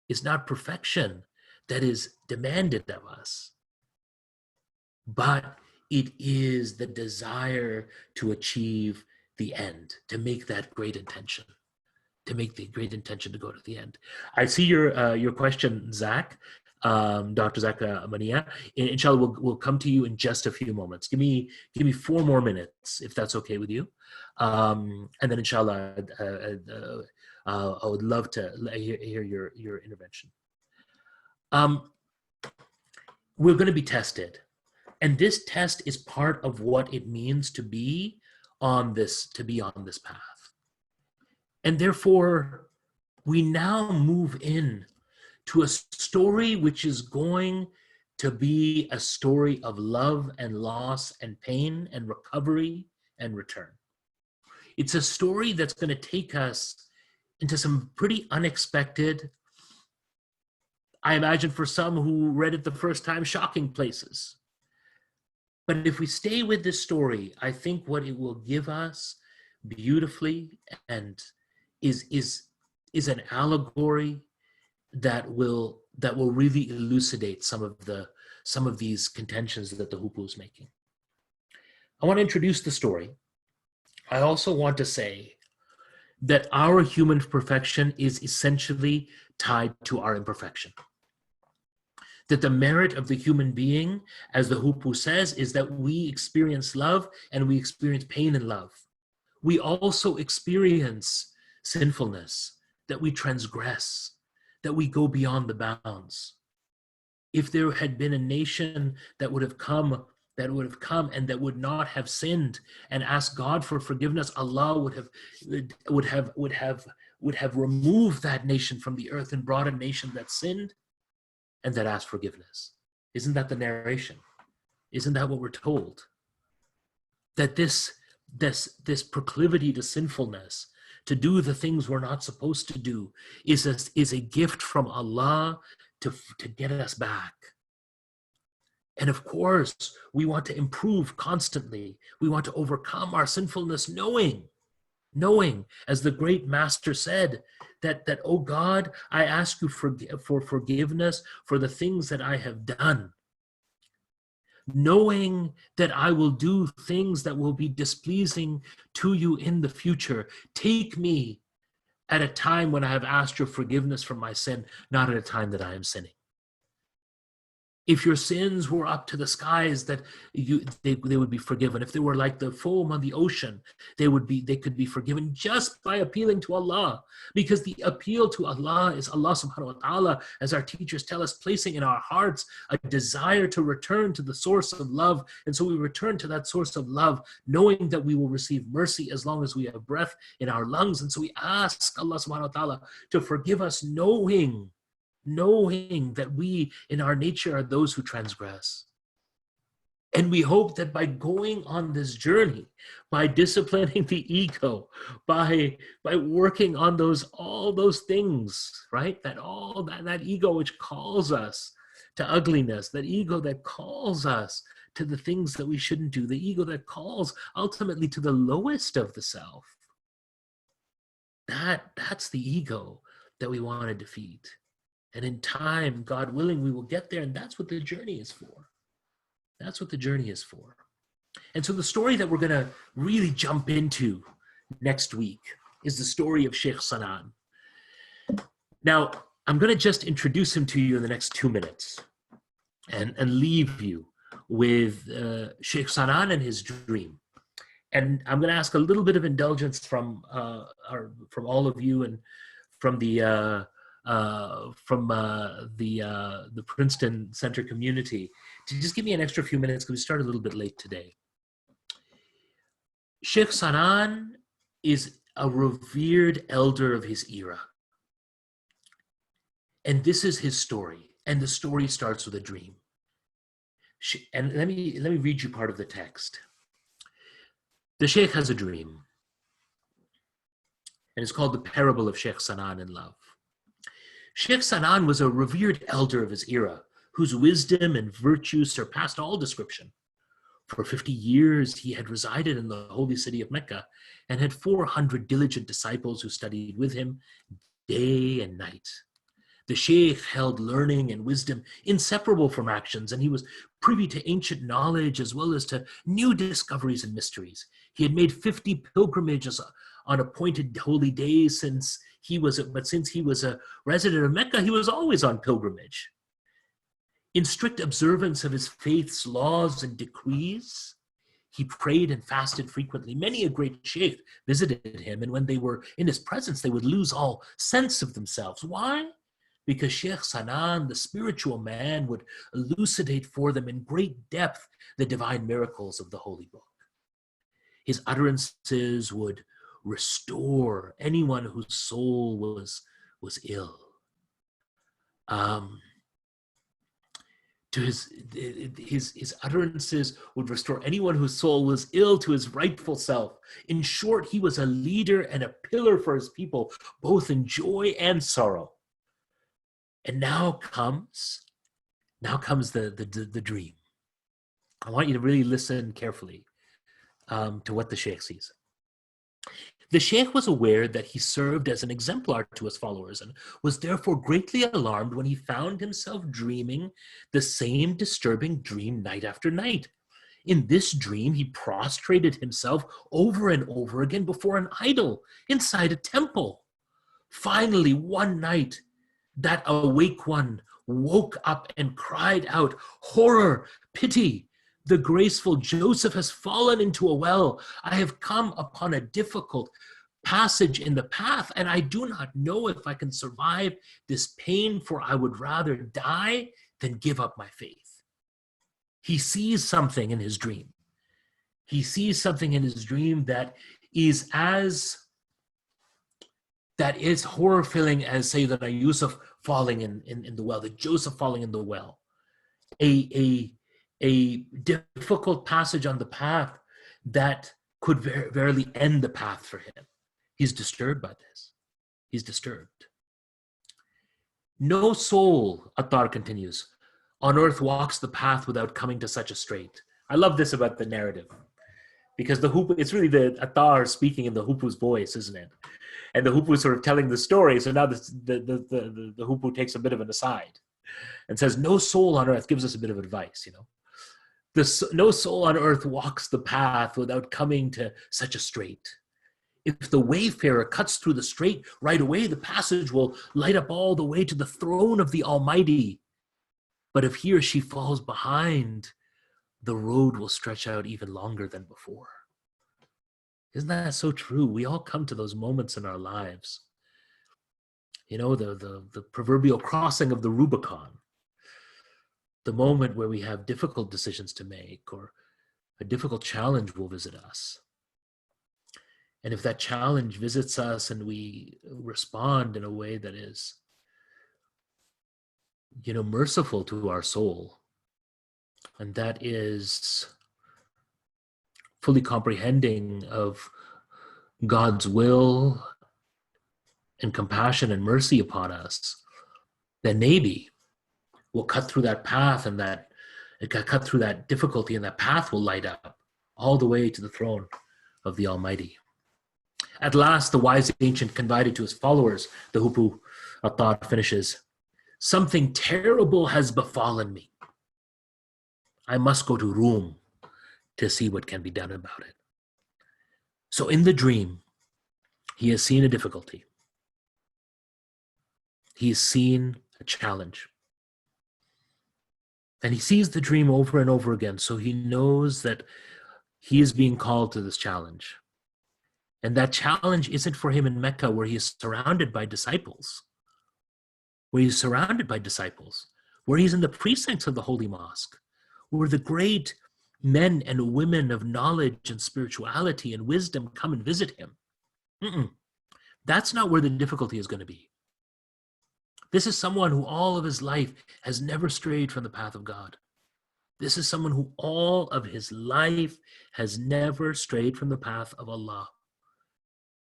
It's not perfection that is demanded of us, but it is the desire to achieve the end, to make that great intention, to go to the end. I see your question, Zach, Dr. Zach Mania. Inshallah, we'll come to you in just a few moments. Give me 4 more minutes, if that's okay with you. And then inshallah, I would love to hear your intervention. We're going to be tested. And this test is part of what it means to be on this path. And therefore, we now move in to a story which is going to be a story of love and loss and pain and recovery and return. It's a story that's going to take us into some pretty unexpected, I imagine for some who read it the first time, shocking places. But if we stay with this story, I think what it will give us beautifully and is an allegory that will really elucidate some of these contentions that the Hupu is making. I want to introduce the story. I also want to say that our human perfection is essentially tied to our imperfection. That the merit of the human being, as the Hupu says, is that we experience love and we experience pain in love. We also experience sinfulness, that we transgress, that we go beyond the bounds. If there had been a nation that would have come and that would not have sinned and asked God for forgiveness, Allah would have removed that nation from the earth and brought a nation that sinned and that asked forgiveness. Isn't that the narration? Isn't that what we're told? That this proclivity to sinfulness, to do the things we're not supposed to do, is a gift from Allah to get us back. And of course, we want to improve constantly. We want to overcome our sinfulness, knowing, as the great master said, that oh God, I ask you for forgiveness for the things that I have done. Knowing that I will do things that will be displeasing to you in the future. Take me at a time when I have asked your forgiveness for my sin, not at a time that I am sinning. If your sins were up to the skies, that they would be forgiven. If they were like the foam on the ocean, they could be forgiven just by appealing to Allah. Because the appeal to Allah is Allah subhanahu wa ta'ala, as our teachers tell us, placing in our hearts a desire to return to the source of love. And so we return to that source of love, knowing that we will receive mercy as long as we have breath in our lungs. And so we ask Allah subhanahu wa ta'ala to forgive us, knowing that we in our nature are those who transgress. And we hope that by going on this journey, by disciplining the ego, by working on all those things, right? That ego which calls us to ugliness, that ego that calls us to the things that we shouldn't do, the ego that calls ultimately to the lowest of the self. That's the ego that we want to defeat. And in time, God willing, we will get there. And that's what the journey is for. That's what the journey is for. And so the story that we're going to really jump into next week is the story of Sheikh Sanan. Now, I'm going to just introduce him to you in the next 2 minutes and leave you with Sheikh Sanan and his dream. And I'm going to ask a little bit of indulgence from all of you and from the Princeton Center community to just give me an extra few minutes because we started a little bit late today. Sheikh Sanan is a revered elder of his era. And this is his story. And the story starts with a dream. And let me read you part of the text. The Sheikh has a dream. And it's called the Parable of Sheikh Sanan in Love. Sheikh Sanan was a revered elder of his era, whose wisdom and virtue surpassed all description. For 50 years, he had resided in the holy city of Mecca and had 400 diligent disciples who studied with him day and night. The Sheikh held learning and wisdom inseparable from actions, and he was privy to ancient knowledge as well as to new discoveries and mysteries. He had made 50 pilgrimages on appointed holy days since he was a resident of Mecca, he was always on pilgrimage. In strict observance of his faith's laws and decrees, he prayed and fasted frequently. Many a great sheikh visited him, and when they were in his presence, they would lose all sense of themselves. Why? Because Sheikh Sanan, the spiritual man, would elucidate for them in great depth the divine miracles of the Holy Book. His utterances would restore anyone whose soul was ill. His utterances would restore anyone whose soul was ill to his rightful self. In short, he was a leader and a pillar for his people, both in joy and sorrow. And now comes the dream. I want you to really listen carefully to what the Sheikh sees. The Sheikh was aware that he served as an exemplar to his followers and was therefore greatly alarmed when he found himself dreaming the same disturbing dream night after night. In this dream, he prostrated himself over and over again before an idol inside a temple. Finally, one night, that awake one woke up and cried out, "Horror, pity! The graceful Joseph has fallen into a well. I have come upon a difficult passage in the path, and I do not know if I can survive this pain, for I would rather die than give up my faith." He sees something in his dream. He sees something in his dream that is horror-filling as, say, that Yusuf falling in the well, that Joseph falling in the well. A difficult passage on the path that could verily end the path for him. He's disturbed by this. He's disturbed. No soul, Attar continues, on earth walks the path without coming to such a strait. I love this about the narrative, because the Hupu, it's really the Attar speaking in the Hupu's voice, isn't it? And the Hupu is sort of telling the story. So now the Hupu takes a bit of an aside and says, no soul on earth, gives us a bit of advice, no soul on earth walks the path without coming to such a strait. If the wayfarer cuts through the strait right away, the passage will light up all the way to the throne of the Almighty. But if he or she falls behind, the road will stretch out even longer than before. Isn't that so true? We all come to those moments in our lives. You know, the proverbial crossing of the Rubicon, the moment where we have difficult decisions to make, or a difficult challenge will visit us. And if that challenge visits us and we respond in a way that is, merciful to our soul, and that is fully comprehending of God's will and compassion and mercy upon us, then maybe we'll cut through that path, and that it got cut through that difficulty, and that path will light up all the way to the throne of the Almighty. At last, the wise ancient confided to his followers, the Hupu Attar finishes, something terrible has befallen me. I must go to Rome to see what can be done about it. So in the dream, he has seen a difficulty. He has seen a challenge. And he sees the dream over and over again, so he knows that he is being called to this challenge. And that challenge isn't for him in Mecca, where he is surrounded by disciples, where he's in the precincts of the Holy Mosque, where the great men and women of knowledge and spirituality and wisdom come and visit him. That's not where the difficulty is going to be. This is someone who all of his life has never strayed from the path of God. This is someone who all of his life has never strayed from the path of Allah.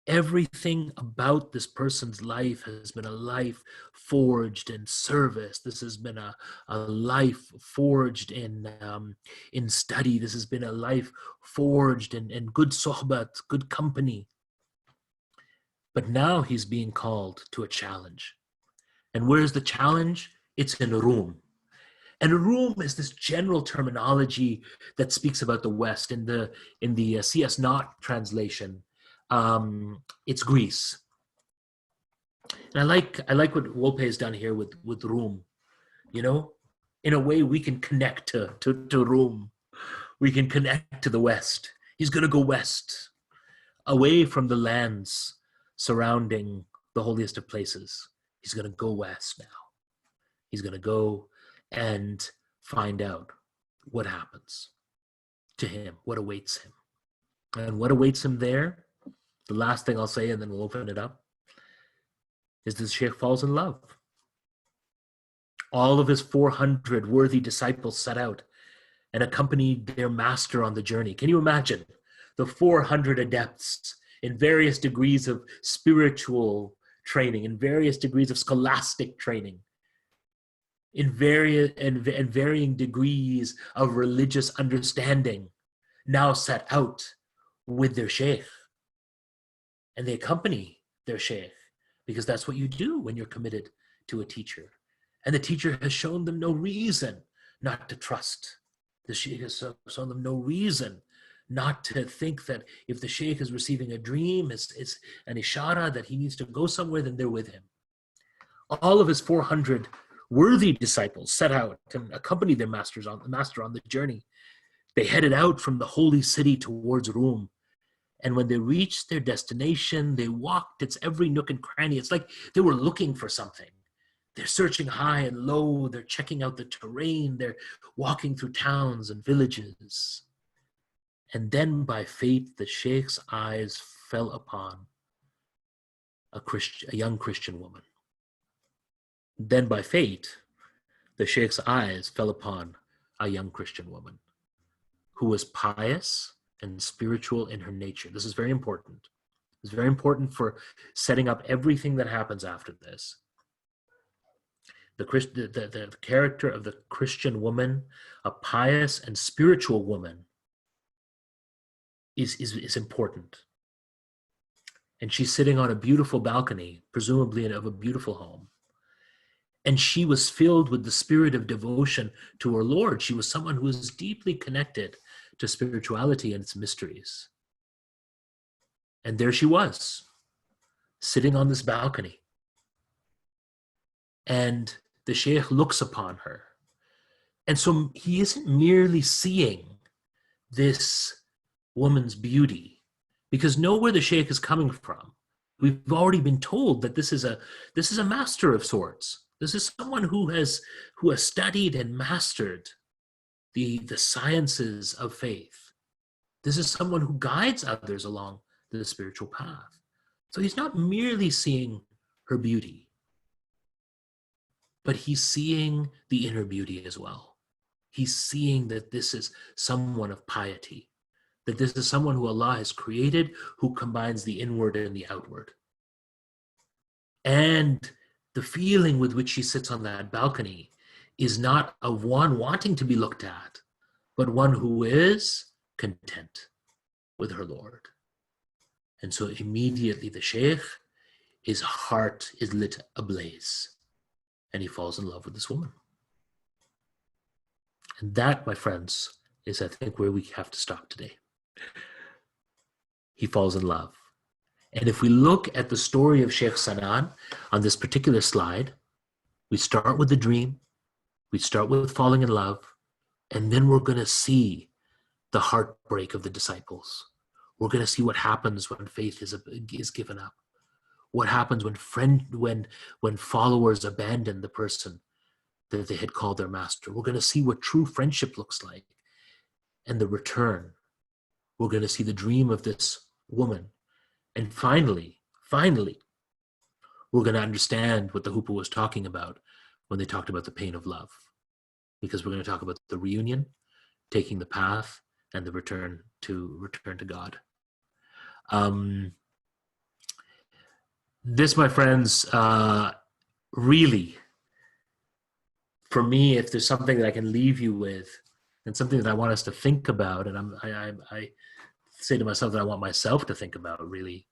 Everything about this person's life has been a life forged in service. This has been a life forged in study. This has been a life forged in good sohbat, good company. But now he's being called to a challenge. And where's the challenge? It's in Rome. And Rome is this general terminology that speaks about the West. In the C.S. Knott translation, it's Greece. And I like what Wolpe has done here with Rome. In a way we can connect to Rome. We can connect to the West. He's going to go west, away from the lands surrounding the holiest of places. He's going to go west now. He's going to go and find out what happens to him, what awaits him. And what awaits him there, the last thing I'll say, and then we'll open it up, is the Sheikh falls in love. All of his 400 worthy disciples set out and accompanied their master on the journey. Can you imagine the 400 adepts in various degrees of spiritual training, in various degrees of scholastic training, in varying degrees of religious understanding, now set out with their sheikh. And they accompany their sheikh, because that's what you do when you're committed to a teacher. And the teacher has shown them no reason not to trust. The sheikh has shown them no reason not to think that if the sheikh is receiving a dream, it's an ishara that he needs to go somewhere, then they're with him. All of his 400 worthy disciples set out and accompanied their master on the journey. They headed out from the holy city towards Rome. And when they reached their destination, they walked its every nook and cranny. It's like they were looking for something. They're searching high and low. They're checking out the terrain. They're walking through towns and villages. And then by fate, the sheikh's eyes fell upon a young Christian woman. Then by fate, the sheikh's eyes fell upon a young Christian woman who was pious and spiritual in her nature. This is very important. It's very important for setting up everything that happens after this. The character of the Christian woman, a pious and spiritual woman, is important. And she's sitting on a beautiful balcony, presumably of a beautiful home. And she was filled with the spirit of devotion to her Lord. She was someone who was deeply connected to spirituality and its mysteries. And there she was, sitting on this balcony. And the sheikh looks upon her And so he isn't merely seeing this woman's beauty, because know where the sheikh is coming from. We've already been told that this is a master of sorts. This is someone who has studied and mastered the sciences of faith. This is someone who guides others along the spiritual path. So he's not merely seeing her beauty, but he's seeing the inner beauty as well. He's seeing that this is someone of piety, that this is someone who Allah has created, who combines the inward and the outward. And the feeling with which she sits on that balcony is not of one wanting to be looked at, but one who is content with her Lord. And so immediately the sheikh, his heart is lit ablaze, and he falls in love with this woman. And that, my friends, is I think where we have to stop today. He falls in love. And if we look at the story of Sheikh Sanan on this particular slide, we start with the dream, we start with falling in love, and then we're going to see the heartbreak of the disciples. We're going to see what happens when faith is given up. What happens when followers abandon the person that they had called their master. We're going to see what true friendship looks like, and the return. We're going to see the dream of this woman. And finally, we're going to understand what the Hupa was talking about when they talked about the pain of love. Because we're going to talk about the reunion, taking the path, and the return to God. This, my friends, really, for me, if there's something that I can leave you with, and something that I want us to think about, and I say to myself that I want myself to think about really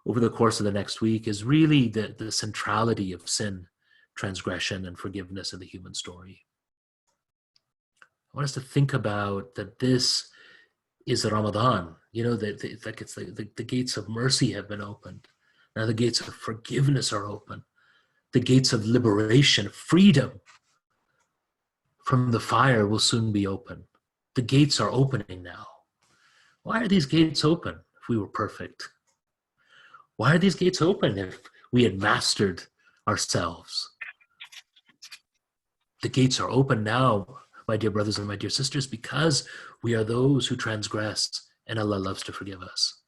over the course of the next week, is really the centrality of sin, transgression, and forgiveness in the human story. I want us to think about that this is Ramadan. You know, that the gates of mercy have been opened. Now the gates of forgiveness are open. The gates of liberation, freedom from the fire will soon be open. The gates are opening now. Why are these gates open if we were perfect? Why are these gates open if we had mastered ourselves? The gates are open now, my dear brothers and my dear sisters, because we are those who transgress, and Allah loves to forgive us.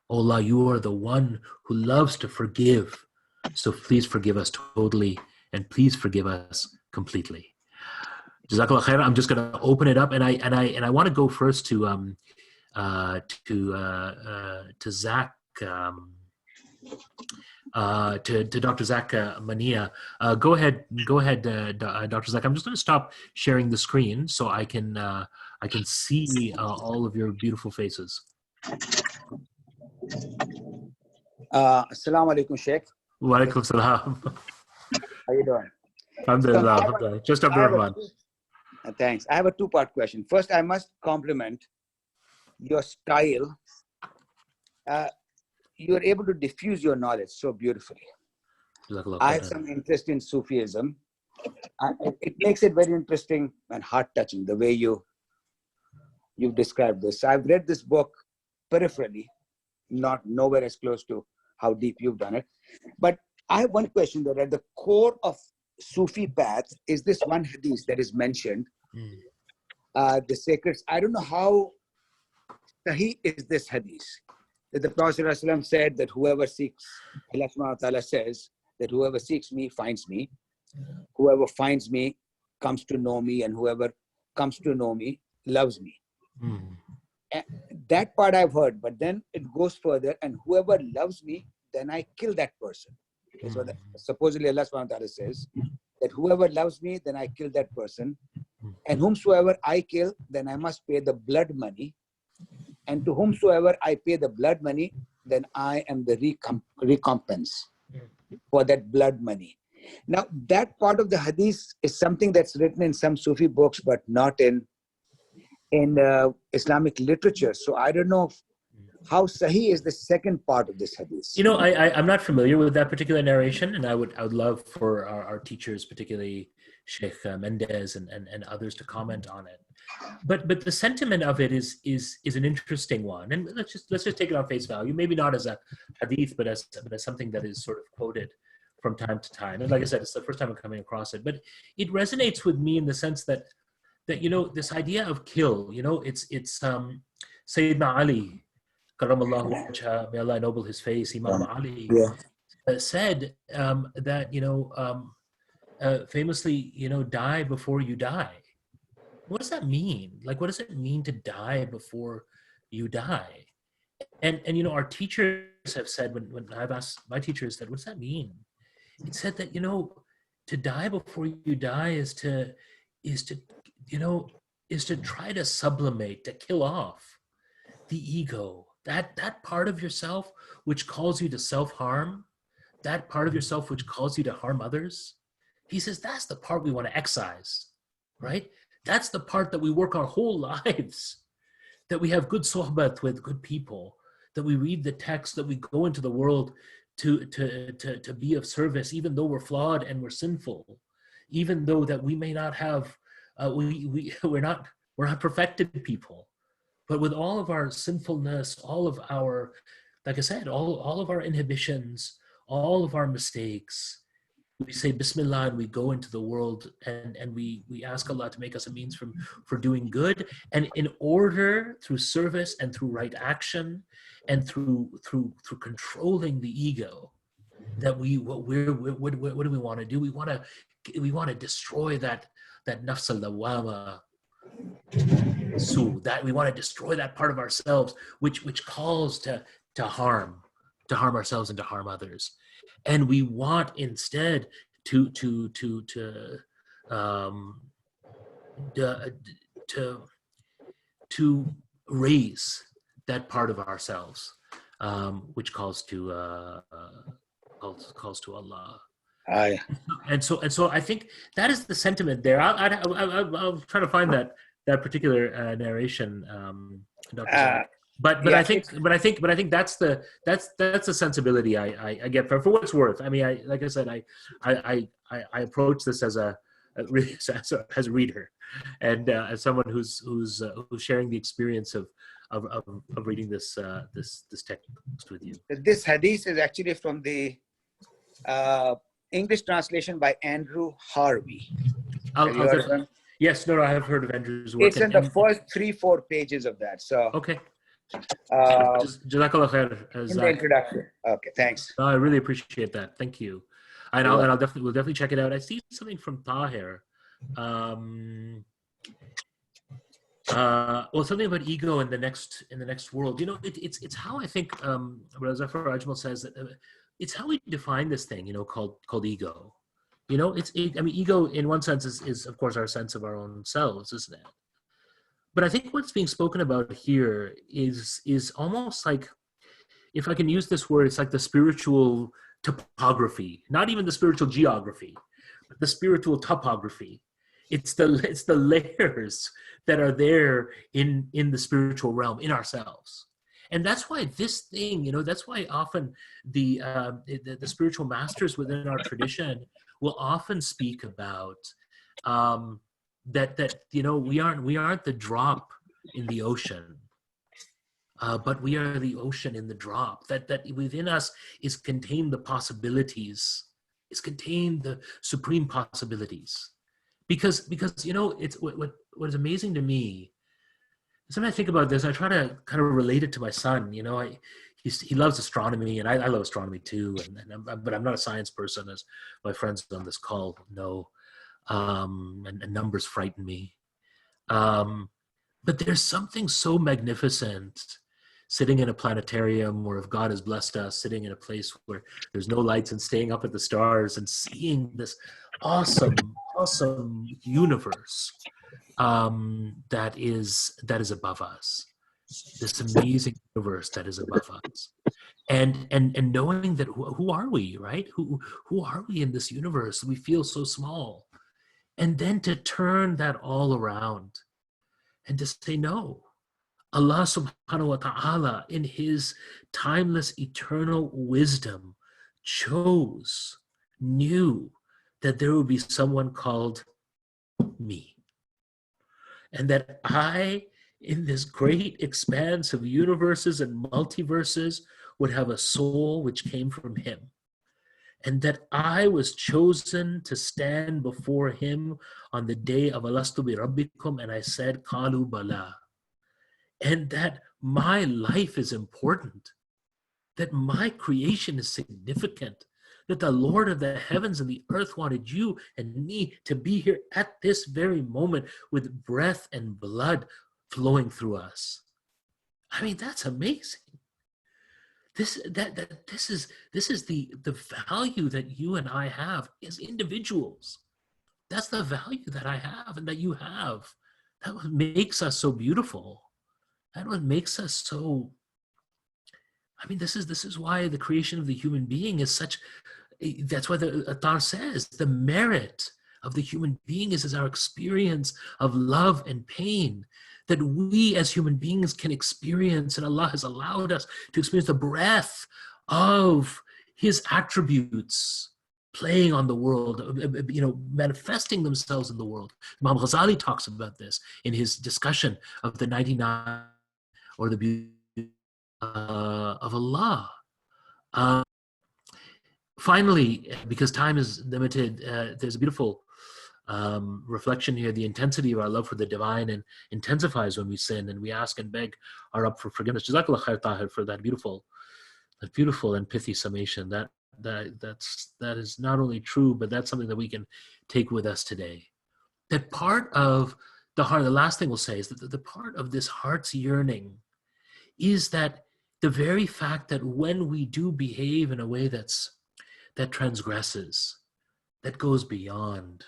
Oh Allah, you are the one who loves to forgive. So please forgive us totally, and please forgive us completely. Jazakallah khair. I'm just going to open it up, and I want to go first to Zach, to Dr. Zach Mania. Go ahead, Dr. Zach. I'm just going to stop sharing the screen so I can see all of your beautiful faces. Assalamu alaikum, Sheikh. Wa alaikum salam. How you doing? Alhamdulillah. Just Abdul-Rehman. Thanks. I have a two-part question. First, I must compliment your style. You are able to diffuse your knowledge so beautifully. I have some interest in Sufism. It makes it very interesting and heart-touching the way you've described this. I've read this book peripherally, not nowhere as close to how deep you've done it. But I have one question that at the core of Sufi path is this one hadith that is mentioned, the sacred. I don't know how sahih is this hadith. That the Prophet ﷺ said that whoever seeks, Allah subhanahu wa ta'ala says that whoever seeks me finds me, whoever finds me comes to know me, and whoever comes to know me loves me. That part I've heard, but then it goes further, and whoever loves me, then I kill that person. That's what supposedly Allah subhanahu wa ta'ala says, that whoever loves me, then I kill that person, and whomsoever I kill, then I must pay the blood money, and to whomsoever I pay the blood money, then I am the recompense for that blood money. Now, that part of the hadith is something that's written in some Sufi books, but not in Islamic literature. So I don't know how sahih is the second part of this hadith? You know, I'm not familiar with that particular narration, and I would love for our teachers, particularly Sheikh Mendez and others, to comment on it. But the sentiment of it is an interesting one, and let's just take it on face value. Maybe not as a hadith, but as something that is sort of quoted from time to time. And like I said, it's the first time I'm coming across it, but it resonates with me in the sense that you know, this idea of kill. You know, it's Sayyidina Ali, Karamallahu wajha, may Allah ennoble his face, Imam Ali, said that, you know, famously, you know, die before you die. What does that mean? Like, what does it mean to die before you die? And you know, our teachers have said, when I've asked my teachers that, what does that mean? It said that, you know, to die before you die is to try to sublimate, to kill off the ego, that part of yourself which calls you to self-harm, that part of yourself which calls you to harm others. He says that's the part we want to excise, right? That's the part that we work our whole lives, that we have good sohbat with good people, that we read the text, that we go into the world to be of service, even though we're flawed and we're sinful, even though that we may not have, we're not perfected people, but with all of our sinfulness, all of our, like I said, all of our inhibitions, all of our mistakes, we say Bismillah and we go into the world and we ask Allah to make us a means for doing good. And in order, through service and through right action and through controlling the ego, that what do we want to do? We want to destroy that nafs al-lawwama, that we want to destroy that part of ourselves which calls to harm ourselves and to harm others. And we want instead to raise that part of ourselves, which calls to Allah. And so I think that is the sentiment there. I'll try to find that particular narration, Dr. Zach. But I think that's the sensibility I get for what it's worth. I mean, like I said, I approach this as a reader, and as someone who's sharing the experience of reading this text with you. This hadith is actually from the English translation by Andrew Harvey. Yes, no, I have heard of Andrew's work. It's in the first 3-4 pages of that. So okay. Jazakallah khair, in the introduction. Okay, thanks. I really appreciate that. Thank you. And we'll definitely check it out. I see something from Tahir. Well, something about ego in the next world. You know, it's how I think Zafar Ajmal says that it's how we define this thing, you know, called ego. You know, I mean, ego in one sense is of course our sense of our own selves, isn't it? But I think what's being spoken about here is almost like, if I can use this word, it's like the spiritual topography, not even the spiritual geography, but the spiritual topography. It's the layers that are there in the spiritual realm, in ourselves. And that's why this thing, you know, that's why often the spiritual masters within our tradition will often speak about that you know, we aren't the drop in the ocean, but we are the ocean in the drop. That within us is contained the possibilities, is contained the supreme possibilities. Because you know, it's what is amazing to me. Sometimes I think about this, I try to kind of relate it to my son. You know, he loves astronomy, and I love astronomy too. But I'm not a science person, as my friends on this call know. And numbers frighten me. But there's something so magnificent sitting in a planetarium, or if God has blessed us, sitting in a place where there's no lights and staying up at the stars and seeing this awesome universe that is above us. This amazing universe that is above us. And knowing that who are we, right? Who are we in this universe? We feel so small. And then to turn that all around and to say, no, Allah subhanahu wa ta'ala, in his timeless, eternal wisdom, knew that there would be someone called me. And that I, in this great expanse of universes and multiverses, would have a soul which came from him. And that I was chosen to stand before him on the day of Alastu bi Rabbikum, and I said, Qalu Bala. And that my life is important, that my creation is significant, that the Lord of the heavens and the earth wanted you and me to be here at this very moment with breath and blood flowing through us. I mean, that's amazing. This is the value that you and I have as individuals. That's the value that I have and that you have. That what makes us so beautiful. That what makes us so. I mean, this is why the creation of the human being is such. That's why the Attar says the merit of the human being is our experience of love and pain, that we as human beings can experience, and Allah has allowed us to experience the breath of his attributes playing on the world, manifesting themselves in the world. Imam Ghazali talks about this in his discussion of the 99 or the beauty of Allah. Finally, because time is limited, there's a beautiful reflection here. The intensity of our love for the divine intensifies when we sin, and we ask and beg our up for forgiveness. Jazakallah khair, Tahir, for that beautiful and pithy summation. That is not only true, but that's something that we can take with us today. That part of the heart, the last thing we'll say is that the part of this heart's yearning is that the very fact that when we do behave in a way that transgresses, that goes beyond,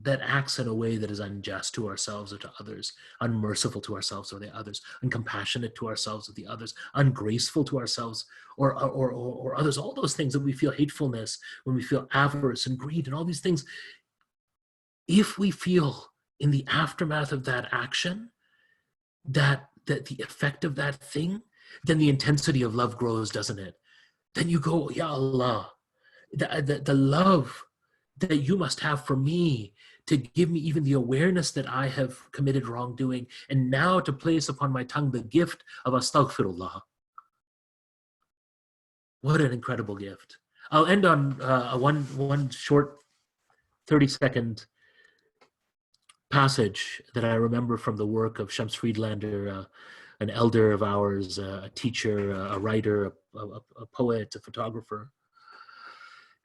that acts in a way that is unjust to ourselves or to others, unmerciful to ourselves or the others, uncompassionate to ourselves or the others, ungraceful to ourselves or others, all those things that we feel hatefulness, when we feel avarice and greed and all these things, if we feel in the aftermath of that action that the effect of that thing, then the intensity of love grows, doesn't it? Then you go, Ya Allah, the love that you must have for me to give me even the awareness that I have committed wrongdoing, and now to place upon my tongue the gift of astaghfirullah. What an incredible gift. I'll end on one short 30-second passage that I remember from the work of Shams Friedlander, an elder of ours, a teacher, a writer, a poet, a photographer.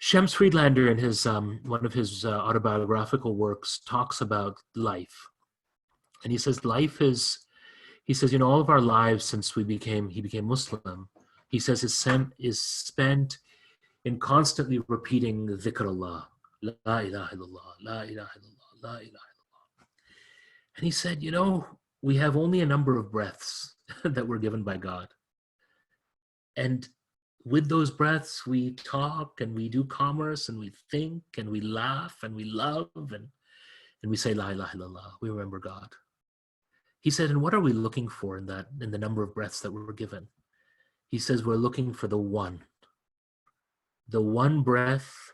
Shams Friedlander, in his one of his autobiographical works, talks about life, and he says all of our lives since he became Muslim, he says is spent in constantly repeating dhikrullah, la ilaha illallah, la ilaha illallah, la ilaha illallah. And he said, we have only a number of breaths that were given by God, and with those breaths, we talk and we do commerce and we think and we laugh and we love and we say La ilaha illallah. We remember God. He said, and what are we looking for in the number of breaths that were given? He says, we're looking for the one breath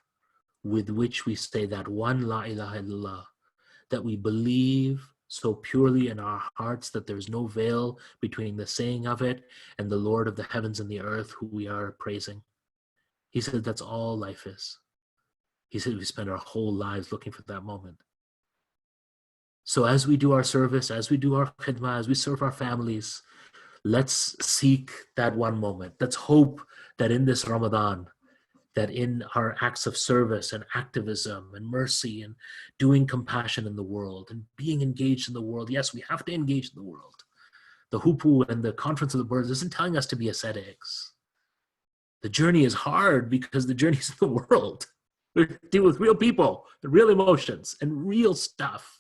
with which we say that one La ilaha illallah, that we believe so purely in our hearts that there's no veil between the saying of it and the Lord of the heavens and the earth who we are praising. He said that's all life is. He said we spend our whole lives looking for that moment. So as we do our service, as we do our khidmah, as we serve our families, let's seek that one moment. Let's hope that in this Ramadan, that in our acts of service and activism and mercy and doing compassion in the world and being engaged in the world, yes, we have to engage in the world. The Hupu and the Conference of the Birds isn't telling us to be ascetics. The journey is hard because the journey is in the world. We deal with real people, and real emotions, and real stuff.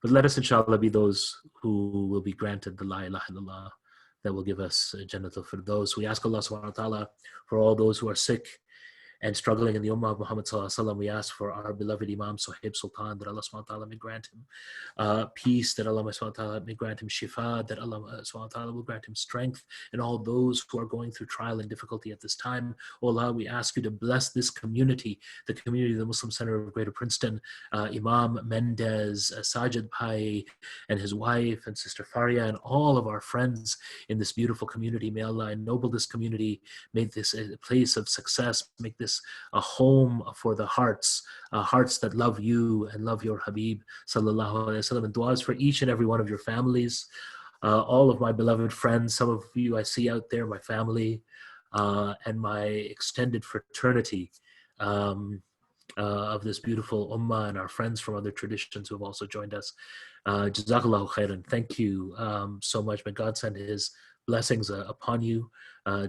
But let us, inshallah, be those who will be granted the La ilaha illallah that will give us Jannatul Firdaus. We ask Allah subhanahu wa ta'ala for all those who are sick and struggling in the Ummah of Muhammad Sallallahu Alaihi Wasallam. We ask for our beloved Imam Suhaib Sultan, that Allah subhanahu wa ta'ala may grant him peace, that Allah subhanahu wa ta'ala may grant him shifa, that Allah subhanahu wa ta'ala will grant him strength, and all those who are going through trial and difficulty at this time. Oh Allah, we ask you to bless this community, the community of the Muslim Center of Greater Princeton, Imam Mendez, Sajid Bhai and his wife, and Sister Faria, and all of our friends in this beautiful community. May Allah ennoble this community, make this a place of success, make this a home for the hearts that love you and love your Habib sallallahu alaihi wasallam, and du'as for each and every one of your families, all of my beloved friends. Some of you I see out there, my family, and my extended fraternity of this beautiful ummah, and our friends from other traditions who have also joined us. Jazakallahu khairan. Thank you so much. May God send his blessings upon you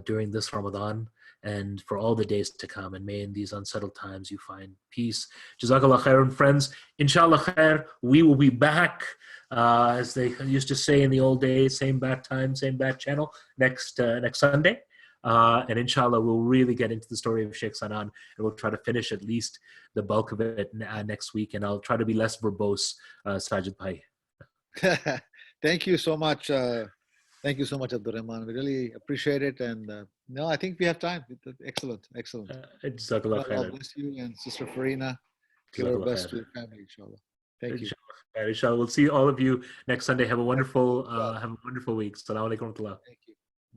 during this Ramadan and for all the days to come, and may in these unsettled times you find peace. Jazakallah khairan, friends. Inshallah khair, we will be back, as they used to say in the old days, same bat time, same bat channel, next Sunday. And inshallah, we'll really get into the story of Sheikh Sanan, and we'll try to finish at least the bulk of it next week, and I'll try to be less verbose, Sajid Bhai. Thank you so much. Thank you so much, Abdul-Rehman. We really appreciate it. And no, I think we have time. Excellent. Jazakallah khairan. God bless you, and Sister Farina. Give our best to your family, inshallah. Thank you. Inshallah. We'll see all of you next Sunday. Have a wonderful week. Assalamu alaikum wa rahmatullah. Thank you.